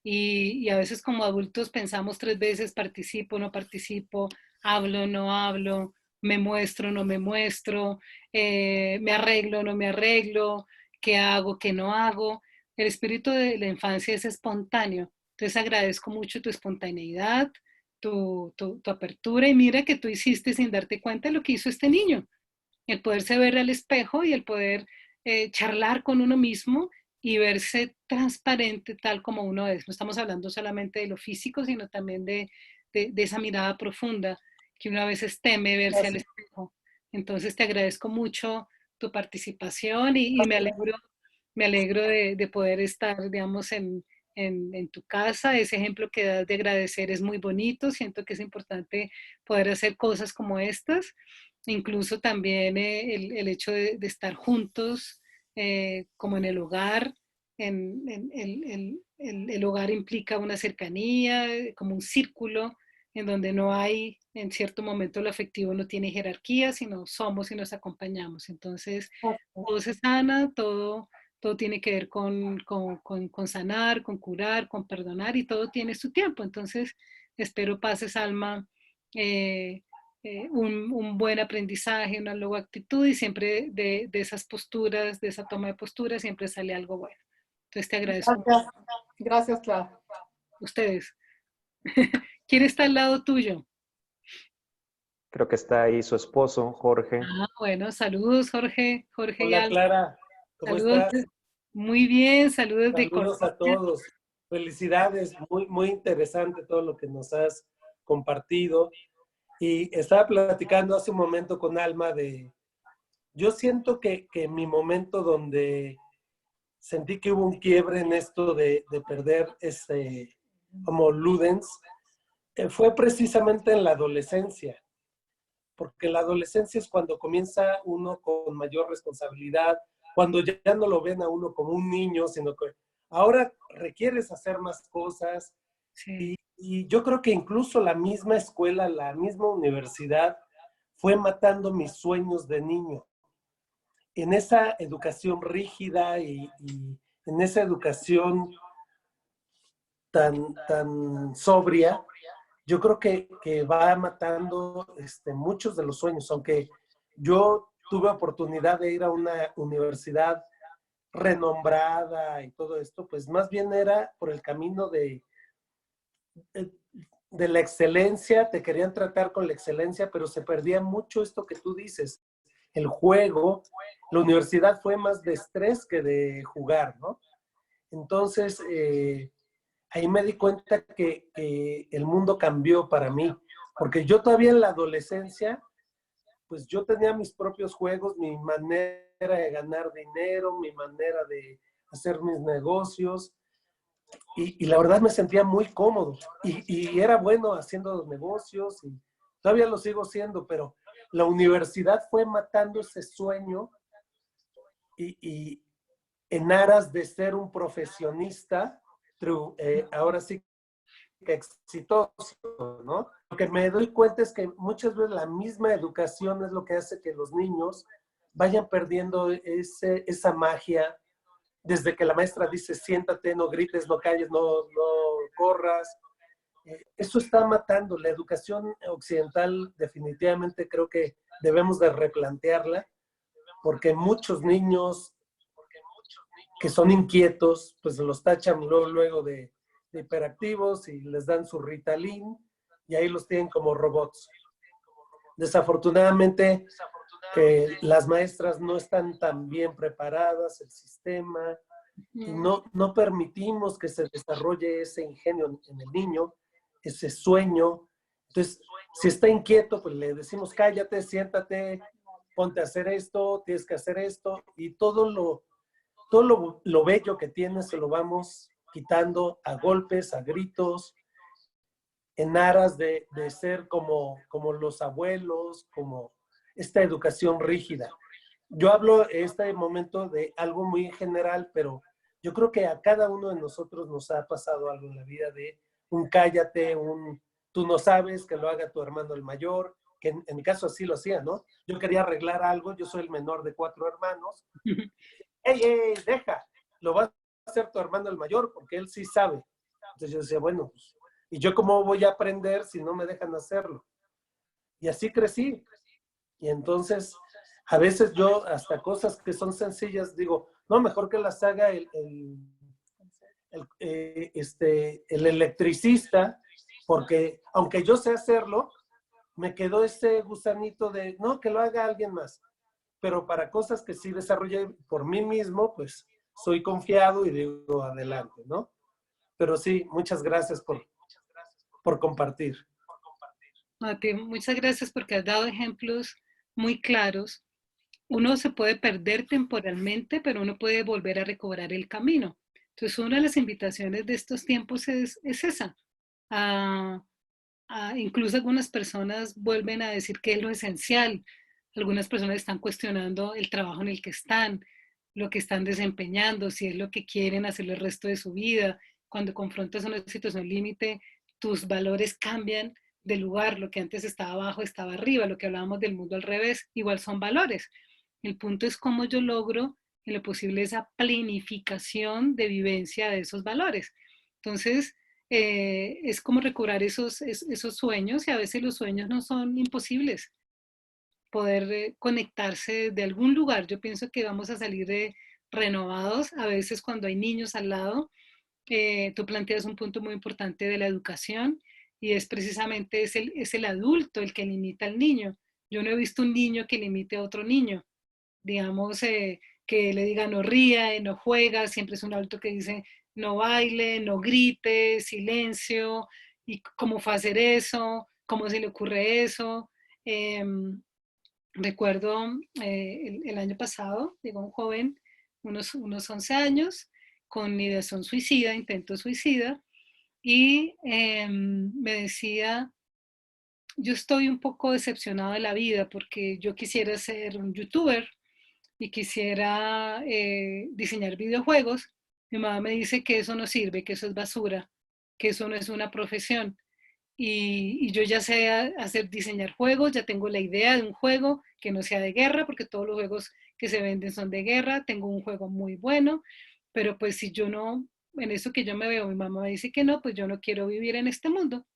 Y a veces como adultos pensamos 3 veces, participo, no participo, hablo, no hablo, me muestro, no me muestro, me arreglo, no me arreglo, qué hago, qué no hago. El espíritu de la infancia es espontáneo. Entonces agradezco mucho tu espontaneidad, tu apertura y mira que tú hiciste sin darte cuenta lo que hizo este niño, el poderse ver al espejo y el poder charlar con uno mismo y verse transparente tal como uno es. No estamos hablando solamente de lo físico, sino también de esa mirada profunda que uno a veces teme verse al Gracias. espejo. Entonces te agradezco mucho tu participación y me alegro de poder estar, digamos, en tu casa. Ese ejemplo que das de agradecer es muy bonito. Siento que es importante poder hacer cosas como estas. Incluso también el hecho de estar juntos, como en el hogar, el hogar implica una cercanía, como un círculo en donde no hay, en cierto momento lo afectivo no tiene jerarquía, sino somos y nos acompañamos. Entonces, todo se sana, todo tiene que ver con sanar, con curar, con perdonar y todo tiene su tiempo. Entonces, espero pases, Alma, un buen aprendizaje, una luego actitud y siempre de esas posturas, de esa toma de postura, siempre sale algo bueno. Entonces, te agradezco mucho. Gracias, gracias, Clara. Ustedes. ¿Quién está al lado tuyo? Creo que está ahí su esposo, Jorge. Ah, bueno, saludos, Jorge, Jorge y Hola Alma. Clara, ¿cómo Saludos. estás? Muy bien, saludos de Saludos a Colombia. todos. Felicidades, muy interesante todo lo que nos has compartido. Y estaba platicando hace un momento con Alma yo siento que mi momento donde sentí que hubo un quiebre en esto de perder ese, como Ludens, fue precisamente en la adolescencia. Porque la adolescencia es cuando comienza uno con mayor responsabilidad, cuando ya no lo ven a uno como un niño, sino que ahora requieres hacer más cosas. Sí. Y yo creo que incluso la misma escuela, la misma universidad, fue matando mis sueños de niño. En esa educación rígida y en esa educación tan sobria, yo creo que va matando muchos de los sueños, aunque yo tuve oportunidad de ir a una universidad renombrada y todo esto, pues más bien era por el camino de la excelencia, te querían tratar con la excelencia, pero se perdía mucho esto que tú dices, el juego. La universidad fue más de estrés que de jugar, ¿no? Entonces, ahí me di cuenta que el mundo cambió para mí, porque yo todavía en la adolescencia, pues yo tenía mis propios juegos, mi manera de ganar dinero, mi manera de hacer mis negocios, y la verdad me sentía muy cómodo, y era bueno haciendo los negocios, y todavía lo sigo siendo, pero la universidad fue matando ese sueño, y en aras de ser un profesionista, ahora sí que exitoso, ¿no? Lo que me doy cuenta es que muchas veces la misma educación es lo que hace que los niños vayan perdiendo esa magia, desde que la maestra dice siéntate, no grites, no calles, no corras. Eso está matando. La educación occidental definitivamente creo que debemos de replantearla, porque muchos niños que son inquietos, pues los tachan luego de hiperactivos y les dan su Ritalin y ahí los tienen como robots. Desafortunadamente, las maestras no están tan bien preparadas, el sistema, y no permitimos que se desarrolle ese ingenio en el niño, ese sueño. Entonces, si está inquieto, pues le decimos cállate, siéntate, ponte a hacer esto, tienes que hacer esto, y todo lo bello que tiene se lo vamos quitando a golpes, a gritos, en aras de ser como los abuelos, como esta educación rígida. Yo hablo en este momento de algo muy general, pero yo creo que a cada uno de nosotros nos ha pasado algo en la vida de un cállate, tú no sabes, que lo haga tu hermano el mayor, que en mi caso así lo hacía, ¿no? Yo quería arreglar algo, yo soy el menor de 4 hermanos. ¡Ey, deja! Lo va a hacer tu hermano el mayor porque él sí sabe. Entonces yo decía, bueno, pues, ¿y yo cómo voy a aprender si no me dejan hacerlo? Y así crecí. Y entonces, a veces yo hasta cosas que son sencillas digo, no, mejor que las haga el electricista, porque aunque yo sé hacerlo, me quedó ese gusanito de, no, que lo haga alguien más. Pero para cosas que sí desarrollé por mí mismo, pues soy confiado y digo adelante, ¿no? Pero sí, muchas gracias por compartir. Mati, muchas gracias porque has dado ejemplos muy claros. Uno se puede perder temporalmente, pero uno puede volver a recobrar el camino. Entonces, una de las invitaciones de estos tiempos es esa. Incluso algunas personas vuelven a decir que es lo esencial. Algunas personas están cuestionando el trabajo en el que están. lo que están desempeñando, si es lo que quieren hacer el resto de su vida. Cuando confrontas una situación límite, tus valores cambian de lugar, lo que antes estaba abajo estaba arriba, lo que hablábamos del mundo al revés, igual son valores. El punto es cómo yo logro en lo posible esa planificación de vivencia de esos valores. Entonces, es como recobrar esos sueños, y a veces los sueños no son imposibles. Poder conectarse de algún lugar. Yo pienso que vamos a salir renovados. A veces cuando hay niños al lado, tú planteas un punto muy importante de la educación, y es precisamente es el adulto el que limita al niño. Yo no he visto un niño que limite a otro niño, digamos, que le diga no ría, no juega, siempre es un adulto que dice no baile, no grite, silencio, y cómo fue a hacer eso, cómo se le ocurre eso. Recuerdo el año pasado, llegó un joven, unos 11 años, con ideación suicida, intento suicida, y me decía, yo estoy un poco decepcionado de la vida porque yo quisiera ser un youtuber y quisiera diseñar videojuegos. Mi mamá me dice que eso no sirve, que eso es basura, que eso no es una profesión. Y yo ya sé hacer diseñar juegos, ya tengo la idea de un juego que no sea de guerra, porque todos los juegos que se venden son de guerra, tengo un juego muy bueno, pero pues si yo no, en eso que yo me veo, mi mamá me dice que no, pues yo no quiero vivir en este mundo,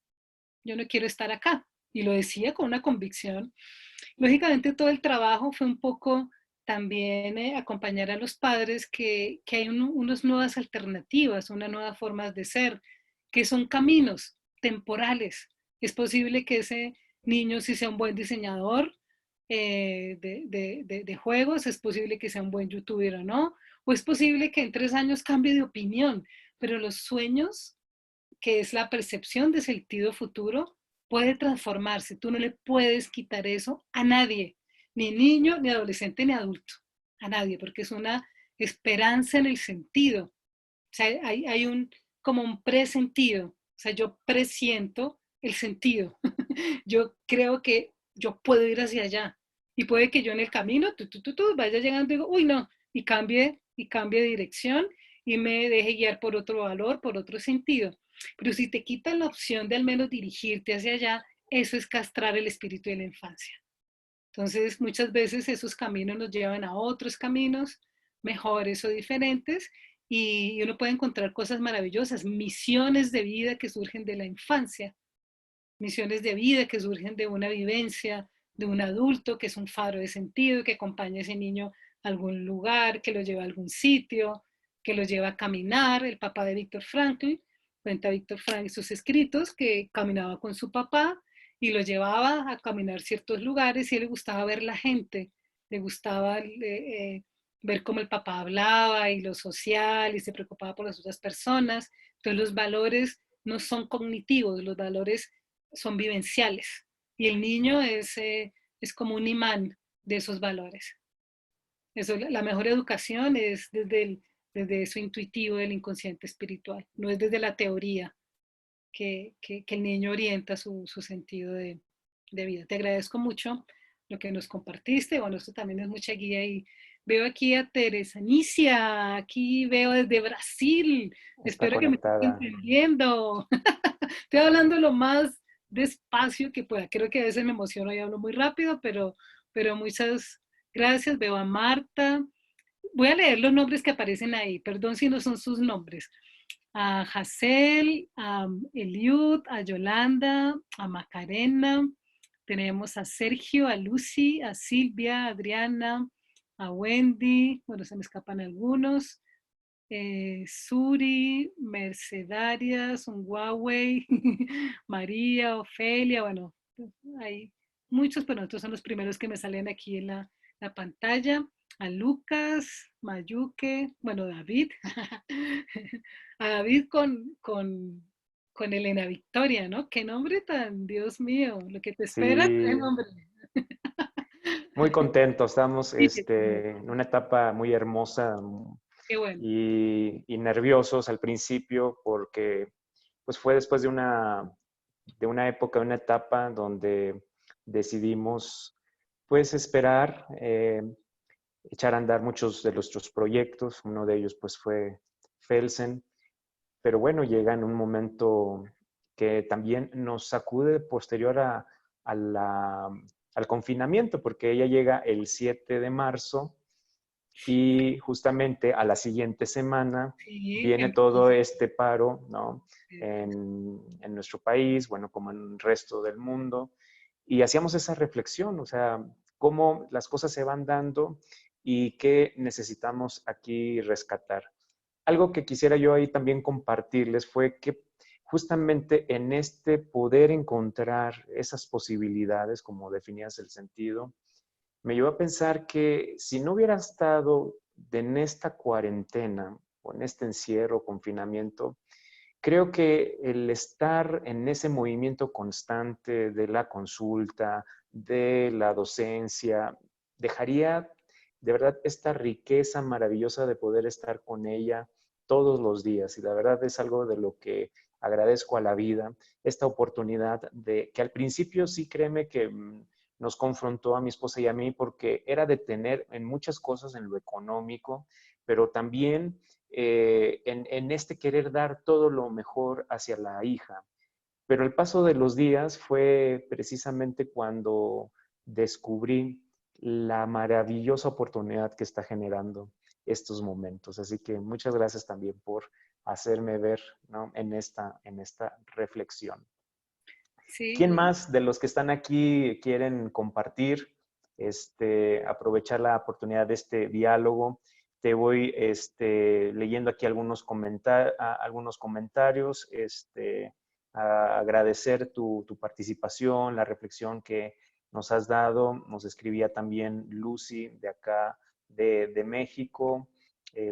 yo no quiero estar acá. Y lo decía con una convicción. Lógicamente todo el trabajo fue un poco también acompañar a los padres que hay unas nuevas alternativas, unas nuevas formas de ser, que son caminos temporales. Es posible que ese niño sí sea un buen diseñador de juegos, es posible que sea un buen youtuber o no, o es posible que en 3 años cambie de opinión, pero los sueños, que es la percepción de sentido futuro, puede transformarse. Tú no le puedes quitar eso a nadie, ni niño, ni adolescente, ni adulto, a nadie, porque es una esperanza en el sentido. O sea, hay como un presentido. O sea, yo presiento el sentido. Yo creo que yo puedo ir hacia allá. Y puede que yo en el camino, vaya llegando y digo, uy, no, y cambie de dirección y me deje guiar por otro valor, por otro sentido. Pero si te quitan la opción de al menos dirigirte hacia allá, eso es castrar el espíritu de la infancia. Entonces, muchas veces esos caminos nos llevan a otros caminos mejores o diferentes, y uno puede encontrar cosas maravillosas, misiones de vida que surgen de la infancia, misiones de vida que surgen de una vivencia de un adulto que es un faro de sentido, que acompaña a ese niño a algún lugar, que lo lleva a algún sitio, que lo lleva a caminar. El papá de Víctor Franklin, cuenta Víctor Franklin en sus escritos, que caminaba con su papá y lo llevaba a caminar ciertos lugares, y a él le gustaba ver la gente, le gustaba ver cómo el papá hablaba y lo social, y se preocupaba por las otras personas. Entonces los valores no son cognitivos, los valores son vivenciales, y el niño es como un imán de esos valores. Eso, la mejor educación es desde eso intuitivo del inconsciente espiritual, no es desde la teoría que el niño orienta su sentido de vida. Te agradezco mucho lo que nos compartiste. Bueno, esto también es mucha guía, y veo aquí a Teresa Nicia, aquí veo desde Brasil. Está Espero que me estés conectada. entendiendo. Estoy hablando lo más despacio que pueda. Creo que a veces me emociono y hablo muy rápido, pero muchas gracias. Veo a Marta. Voy a leer los nombres que aparecen ahí. Perdón si no son sus nombres. A Hazel, a Eliud, a Yolanda, a Macarena. Tenemos a Sergio, a Lucy, a Silvia, a Adriana, a Wendy. Bueno, se me escapan algunos. Suri, Mercedarias, un Huawei, María, Ofelia, bueno, hay muchos, pero estos son los primeros que me salen aquí en la pantalla. A Lucas, Mayuque, bueno, David, a David con Elena Victoria, ¿no? Qué nombre tan, Dios mío, lo que te espera, qué Sí, nombre. muy contentos. Estamos Sí, en una etapa muy hermosa qué bueno. y nerviosos al principio porque pues fue después de una época, de una etapa donde decidimos pues esperar echar a andar muchos de nuestros proyectos. Uno de ellos pues fue Felsen, pero bueno, llega en un momento que también nos sacude posterior al confinamiento, porque ella llega el 7 de marzo y justamente a la siguiente semana Sí, viene todo este paro, ¿no? En nuestro país, bueno, como en el resto del mundo, y hacíamos esa reflexión, o sea, cómo las cosas se van dando y qué necesitamos aquí rescatar. Algo que quisiera yo ahí también compartirles fue que justamente en este poder encontrar esas posibilidades, como definías el sentido, me llevó a pensar que si no hubiera estado en esta cuarentena o en este encierro, confinamiento, creo que el estar en ese movimiento constante de la consulta, de la docencia, dejaría de verdad esta riqueza maravillosa de poder estar con ella todos los días. Y la verdad es algo de lo que agradezco a la vida, esta oportunidad de que al principio sí créeme que nos confrontó a mi esposa y a mí porque era de tener en muchas cosas en lo económico, pero también en este querer dar todo lo mejor hacia la hija. Pero el paso de los días fue precisamente cuando descubrí la maravillosa oportunidad que está generando estos momentos. Así que muchas gracias también por hacerme ver, ¿no? en esta reflexión. sí, ¿Quién más de los que están aquí quieren compartir, aprovechar la oportunidad de este diálogo? Te voy leyendo aquí algunos comentarios, a agradecer tu participación, la reflexión que nos has dado. Nos escribía también Lucy de acá de México,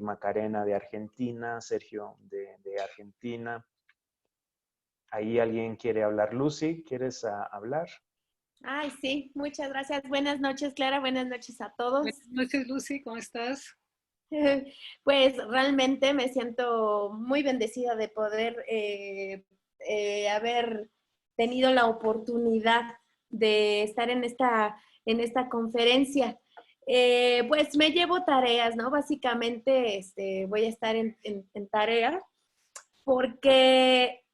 Macarena de Argentina, Sergio de Argentina. Ahí alguien quiere hablar. Lucy, ¿quieres hablar? Ay, sí, muchas gracias. Buenas noches, Clara. Buenas noches a todos. buenas noches, Lucy, ¿cómo estás? Pues realmente me siento muy bendecida de poder haber tenido la oportunidad de estar en esta conferencia. Pues me llevo tareas, ¿no? Básicamente voy a estar en tarea porque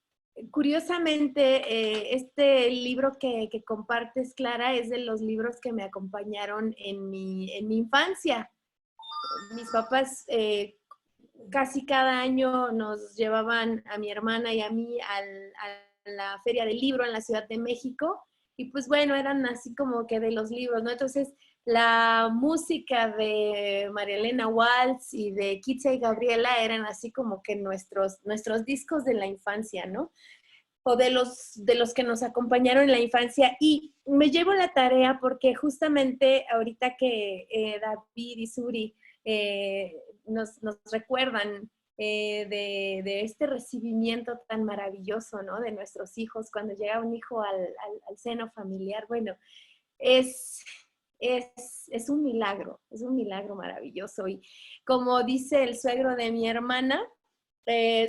curiosamente, este libro que compartes, Clara, es de los libros que me acompañaron en mi infancia. Mis papás casi cada año nos llevaban a mi hermana y a mí a la Feria del Libro en la Ciudad de México. Y pues bueno, eran así como que de los libros, ¿no? Entonces, la música de María Elena Walsh y de Kitsia y Gabriela eran así como que nuestros discos de la infancia, ¿no? O de los que nos acompañaron en la infancia. Y me llevo la tarea porque justamente ahorita que David y Suri nos recuerdan de este recibimiento tan maravilloso, ¿no? De nuestros hijos, cuando llega un hijo al seno familiar. Bueno, es un milagro maravilloso. Y como dice el suegro de mi hermana,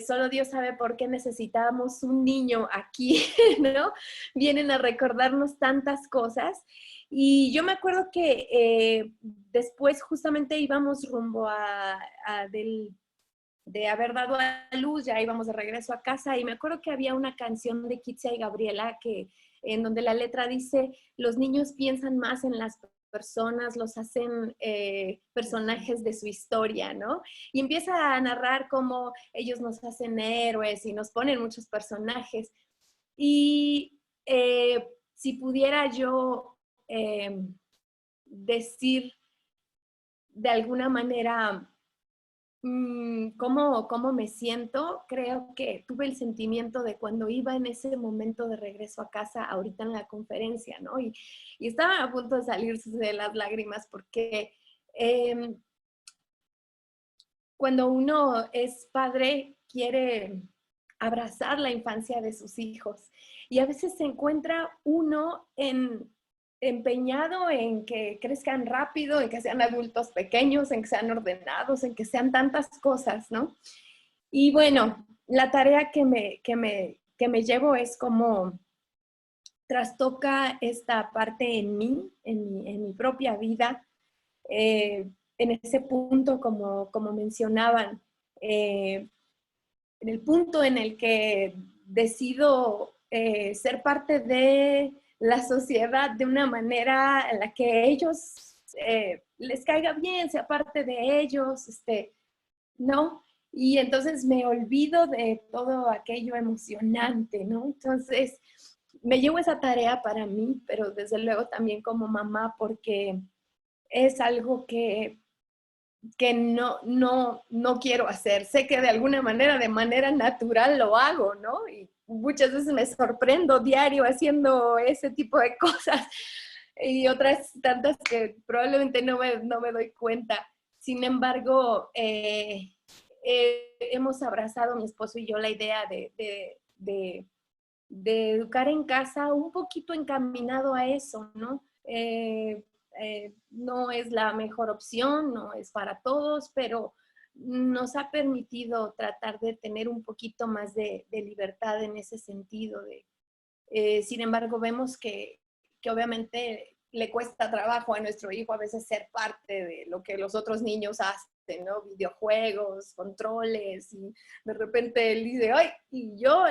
solo Dios sabe por qué necesitábamos un niño aquí, ¿no? Vienen a recordarnos tantas cosas. Y yo me acuerdo que después justamente íbamos rumbo de haber dado a luz, ya íbamos de regreso a casa, y me acuerdo que había una canción de Kitsia y Gabriela en donde la letra dice: los niños piensan más en las personas, los hacen personajes de su historia, ¿no? Y empieza a narrar cómo ellos nos hacen héroes y nos ponen muchos personajes. Y si pudiera yo decir de alguna manera ¿cómo me siento? Creo que tuve el sentimiento de cuando iba en ese momento de regreso a casa, ahorita en la conferencia, ¿no? Y estaba a punto de salirse de las lágrimas porque cuando uno es padre, quiere abrazar la infancia de sus hijos. Y a veces se encuentra uno empeñado en que crezcan rápido, en que sean adultos pequeños, en que sean ordenados, en que sean tantas cosas, ¿no? Y bueno, la tarea que me llevo es como trastoca esta parte en mí, en mi propia vida, en ese punto, como mencionaban, en el punto en el que decido ser parte de la sociedad de una manera en la que ellos les caiga bien, sea parte de ellos, ¿no? Y entonces me olvido de todo aquello emocionante, ¿no? Entonces me llevo esa tarea para mí, pero desde luego también como mamá, porque es algo que no quiero hacer. Sé que de manera natural lo hago, ¿no? Y muchas veces me sorprendo diario haciendo ese tipo de cosas y otras tantas que probablemente no me doy cuenta. Sin embargo, hemos abrazado mi esposo y yo la idea de educar en casa un poquito encaminado a eso, ¿no? No es la mejor opción, no es para todos, pero nos ha permitido tratar de tener un poquito más de libertad en ese sentido. Sin embargo, vemos que obviamente le cuesta trabajo a nuestro hijo a veces ser parte de lo que los otros niños hacen, ¿no? Videojuegos, controles, y de repente él dice, ¡ay! Y yo,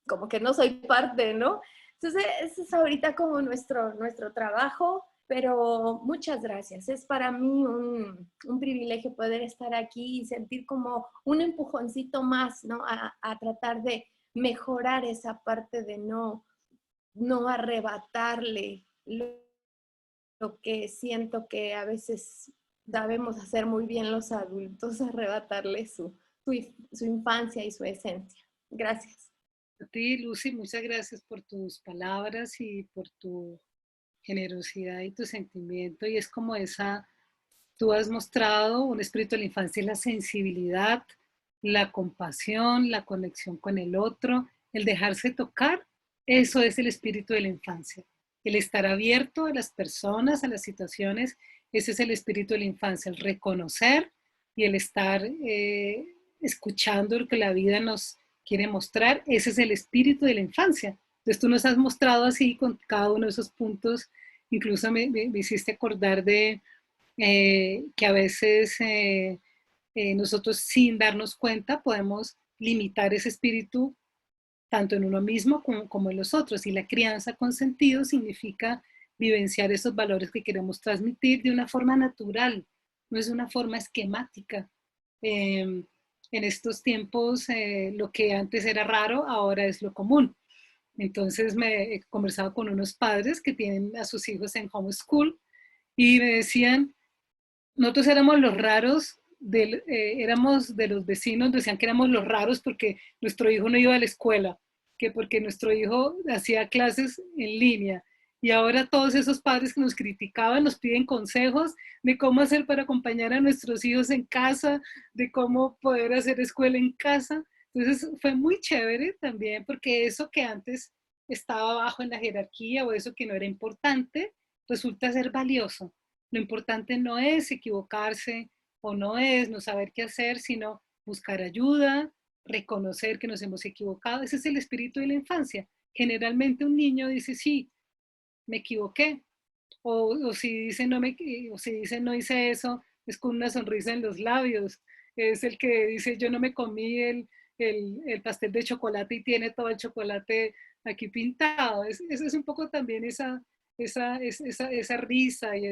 como que no soy parte, ¿no? Entonces, ese es ahorita como nuestro trabajo, pero muchas gracias. Es para mí un privilegio poder estar aquí y sentir como un empujoncito más, ¿no? A tratar de mejorar esa parte de no arrebatarle lo que siento que a veces sabemos hacer muy bien los adultos, arrebatarle su infancia y su esencia. Gracias. A ti, Lucy, muchas gracias por tus palabras y por tu generosidad y tu sentimiento. Y es como tú has mostrado un espíritu de la infancia, la sensibilidad, la compasión, la conexión con el otro, el dejarse tocar. Eso es el espíritu de la infancia. El estar abierto a las personas, a las situaciones, ese es el espíritu de la infancia, el reconocer y el estar escuchando lo que la vida nos quiere mostrar. Ese es el espíritu de la infancia. Entonces tú nos has mostrado así con cada uno de esos puntos. Incluso me hiciste acordar de que a veces nosotros sin darnos cuenta podemos limitar ese espíritu tanto en uno mismo como en los otros. Y la crianza con sentido significa vivenciar esos valores que queremos transmitir de una forma natural, no es una forma esquemática. En estos tiempos, lo que antes era raro, ahora es lo común. Entonces me he conversado con unos padres que tienen a sus hijos en homeschool y me decían, nosotros éramos los raros, éramos de los vecinos, decían que éramos los raros porque nuestro hijo no iba a la escuela, que porque nuestro hijo hacía clases en línea. Y ahora todos esos padres que nos criticaban nos piden consejos de cómo hacer para acompañar a nuestros hijos en casa, de cómo poder hacer escuela en casa. Entonces fue muy chévere también porque eso que antes estaba abajo en la jerarquía o eso que no era importante, resulta ser valioso. Lo importante no es equivocarse o no es no saber qué hacer, sino buscar ayuda, reconocer que nos hemos equivocado. Ese es el espíritu de la infancia. Generalmente un niño dice, sí, me equivoqué. O si dice o si dice no hice eso, es con una sonrisa en los labios. Es el que dice yo no me comí el pastel de chocolate y tiene todo el chocolate aquí pintado. Eso es un poco también esa risa y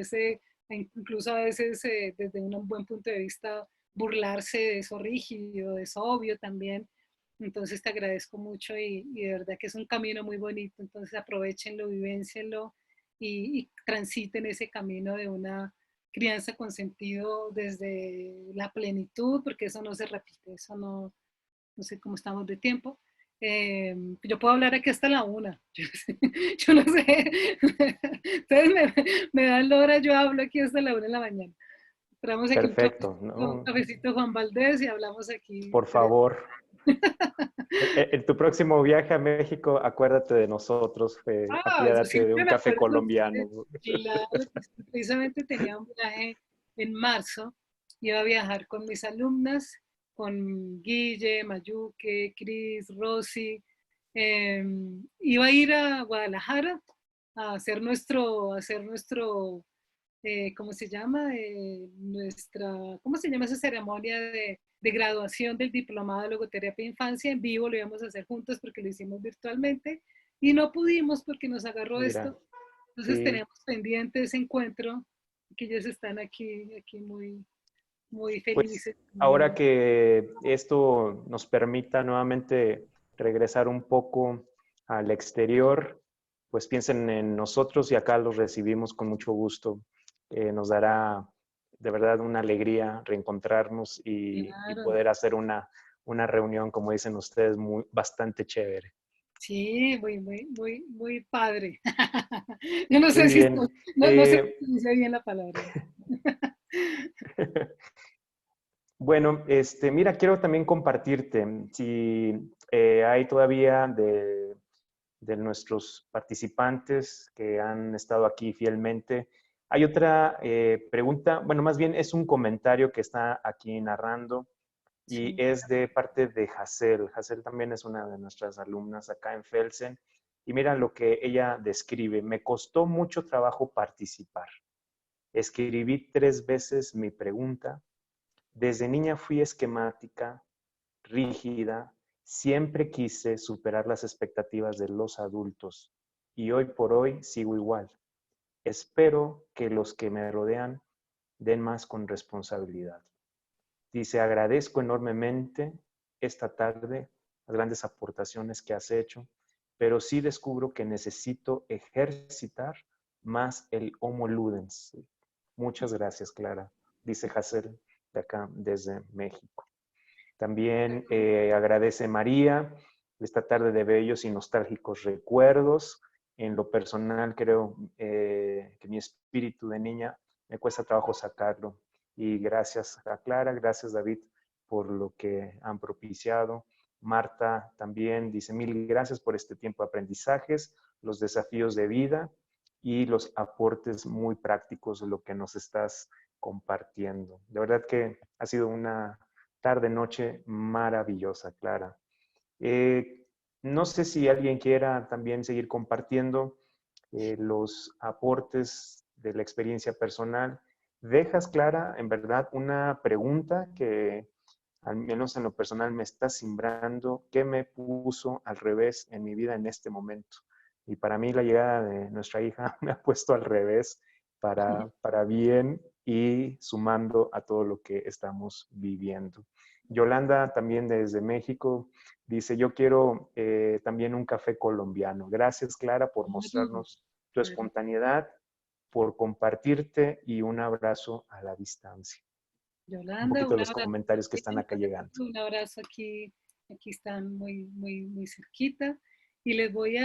incluso a veces desde un buen punto de vista burlarse de eso rígido, de eso obvio también. Entonces te agradezco mucho y de verdad que es un camino muy bonito. Entonces aprovechenlo, vivéncienlo y transiten ese camino de una crianza con sentido desde la plenitud, porque eso no se repite, eso no sé cómo estamos de tiempo. Yo puedo hablar aquí hasta la 1, yo no sé, ustedes me dan la hora, yo hablo aquí hasta la 1 de la mañana. Esperamos aquí Perfecto, un ¿no? cafecito Juan Valdés y hablamos aquí. Por favor. En tu próximo viaje a México, acuérdate de nosotros, Yo apiádate de siempre un me café acuerdo de ustedes. colombiano. Claro, precisamente tenía un viaje en marzo, iba a viajar con mis alumnas, con Guille, Mayuque, Cris, Rosy. Iba a ir a Guadalajara a hacer nuestro ¿cómo se llama? ¿Cómo se llama esa ceremonia de graduación del diplomado de logoterapia de infancia en vivo? Lo íbamos a hacer juntos porque lo hicimos virtualmente y no pudimos porque nos agarró Mira, esto. Entonces sí, tenemos pendiente ese encuentro, que ellos están aquí muy, muy pues felices. ahora que esto nos permita nuevamente regresar un poco al exterior, pues piensen en nosotros y acá los recibimos con mucho gusto. Nos dará de verdad una alegría reencontrarnos y Claro, poder hacer una reunión, como dicen ustedes, bastante chévere. sí, muy padre. Yo no Muy sé si bien. no sé si dice bien la palabra. Bueno, mira, quiero también compartirte, si hay todavía de nuestros participantes que han estado aquí fielmente, hay otra pregunta, bueno, más bien es un comentario que está aquí narrando y Sí. es de parte de Hazel. Hazel también es una de nuestras alumnas acá en Felsen. Y mira lo que ella describe. Me costó mucho trabajo participar. Escribí 3 veces mi pregunta. Desde niña fui esquemática, rígida, siempre quise superar las expectativas de los adultos y hoy por hoy sigo igual. Espero que los que me rodean den más con responsabilidad. Dice, agradezco enormemente esta tarde las grandes aportaciones que has hecho, pero sí descubro que necesito ejercitar más el Homo Ludens. Muchas gracias, Clara, dice Hazel de acá desde México. También agradece María esta tarde de bellos y nostálgicos recuerdos. En lo personal creo que mi espíritu de niña me cuesta trabajo sacarlo. Y gracias a Clara, gracias David por lo que han propiciado. Marta también dice mil gracias por este tiempo de aprendizajes, los desafíos de vida y los aportes muy prácticos de lo que nos estás compartiendo. De verdad que ha sido una tarde, noche maravillosa, Clara. No sé si alguien quiera también seguir compartiendo los aportes de la experiencia personal. Dejas, Clara, en verdad, una pregunta que al menos en lo personal me está simbrando. ¿Qué me puso al revés en mi vida en este momento? Y para mí la llegada de nuestra hija me ha puesto al revés para bien y sumando a todo lo que estamos viviendo. Yolanda, también desde México, dice, yo quiero también un café colombiano. Gracias, Clara, por Claro, mostrarnos tu claro. espontaneidad, por compartirte y un abrazo a la distancia. Un Yolanda, poquito de un los abrazo comentarios que están también, acá llegando. un abrazo aquí están muy cerquita. Y les voy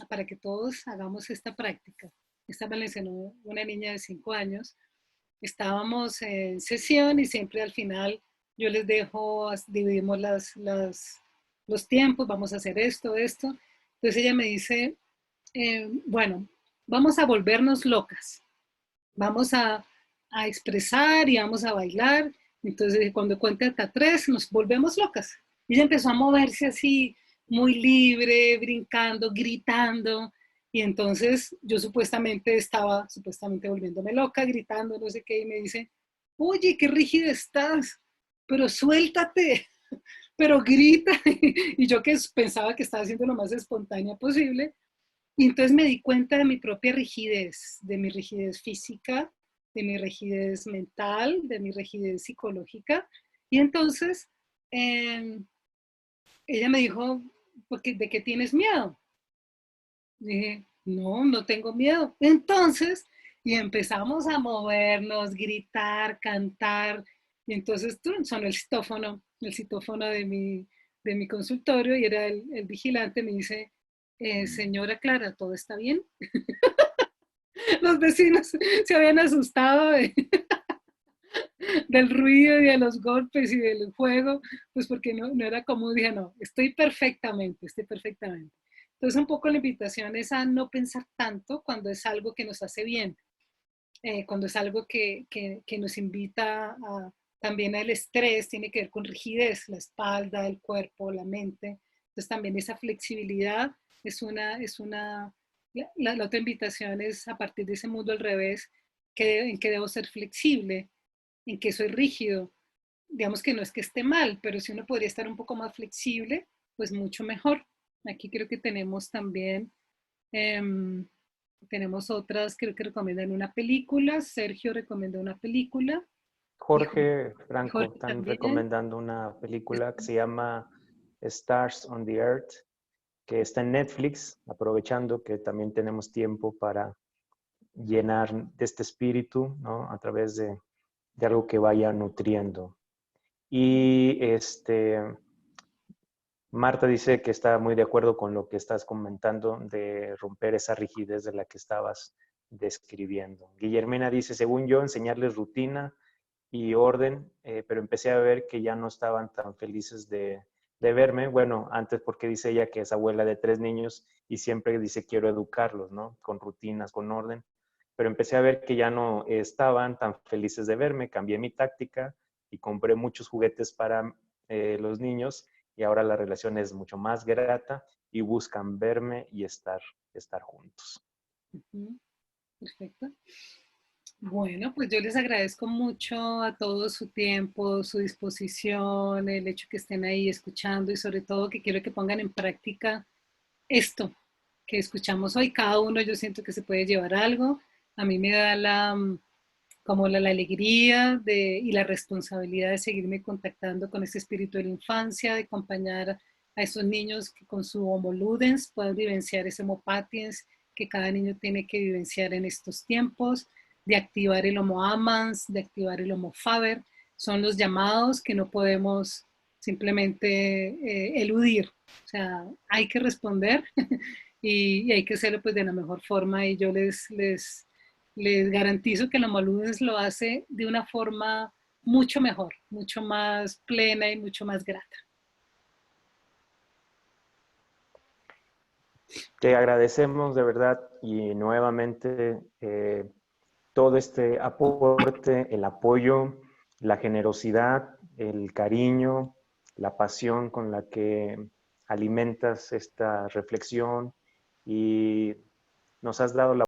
para que todos hagamos esta práctica. Esta me la enseñó una niña de 5 años. Estábamos en sesión y siempre al final yo les dejo, dividimos los tiempos, vamos a hacer esto, esto. Entonces ella me dice, bueno, vamos a volvernos locas, vamos a expresar y vamos a bailar. Entonces, cuando cuente hasta 3, nos volvemos locas. Y ella empezó a moverse así, muy libre, brincando, gritando. Y entonces yo estaba supuestamente volviéndome loca, gritando, no sé qué, y me dice, oye, qué rígida estás, pero suéltate, pero grita. Y yo que pensaba que estaba haciendo lo más espontánea posible, y entonces me di cuenta de mi propia rigidez, de mi rigidez física, de mi rigidez mental, de mi rigidez psicológica. Y entonces ella me dijo, ¿de qué tienes miedo? Dije, no, no tengo miedo. Entonces, y empezamos a movernos, gritar, cantar. Y entonces sonó el citófono de mi consultorio y era el vigilante, me dice, señora Clara, ¿todo está bien? Los vecinos se habían asustado del ruido y de los golpes y del juego, pues porque no era como dije, no, estoy perfectamente, estoy perfectamente. Entonces un poco la invitación es a no pensar tanto cuando es algo que nos hace bien, cuando es algo que nos invita también al estrés, tiene que ver con rigidez, la espalda, el cuerpo, la mente. Entonces también esa flexibilidad es una la otra invitación es a partir de ese mundo al revés, en qué debo ser flexible, en qué soy rígido. Digamos que no es que esté mal, pero si uno podría estar un poco más flexible, pues mucho mejor. Aquí creo que tenemos también, tenemos otras, creo que recomiendan una película, Sergio recomendó una película, y Jorge Franco Jorge están también. recomendando una película que se llama Stars on the Earth, que está en Netflix, aprovechando que también tenemos tiempo para llenar de este espíritu, ¿no? A través de algo que vaya nutriendo. Y Marta dice que está muy de acuerdo con lo que estás comentando de romper esa rigidez de la que estabas describiendo. Guillermina dice, según yo, enseñarles rutina y orden, pero empecé a ver que ya no estaban tan felices de verme. Bueno, antes porque dice ella que es abuela de 3 niños y siempre dice quiero educarlos, ¿no? Con rutinas, con orden. Pero empecé a ver que ya no estaban tan felices de verme, cambié mi táctica y compré muchos juguetes para los niños y ahora la relación es mucho más grata y buscan verme y estar juntos. Ujú, perfecto. Bueno, pues yo les agradezco mucho a todos su tiempo, su disposición, el hecho que estén ahí escuchando y sobre todo que quiero que pongan en práctica esto que escuchamos hoy. Cada uno yo siento que se puede llevar algo. A mí me da como la alegría y la responsabilidad de seguirme contactando con ese espíritu de la infancia, de acompañar a esos niños que con su Homo Ludens puedan vivenciar ese Homo Patiens que cada niño tiene que vivenciar en estos tiempos, de activar el Homo Amans, de activar el Homo Faber. Son los llamados que no podemos simplemente eludir. O sea, hay que responder y hay que hacerlo pues de la mejor forma y yo les garantizo que la Maludens lo hace de una forma mucho mejor, mucho más plena y mucho más grata. Te agradecemos de verdad y nuevamente todo este aporte, el apoyo, la generosidad, el cariño, la pasión con la que alimentas esta reflexión y nos has dado la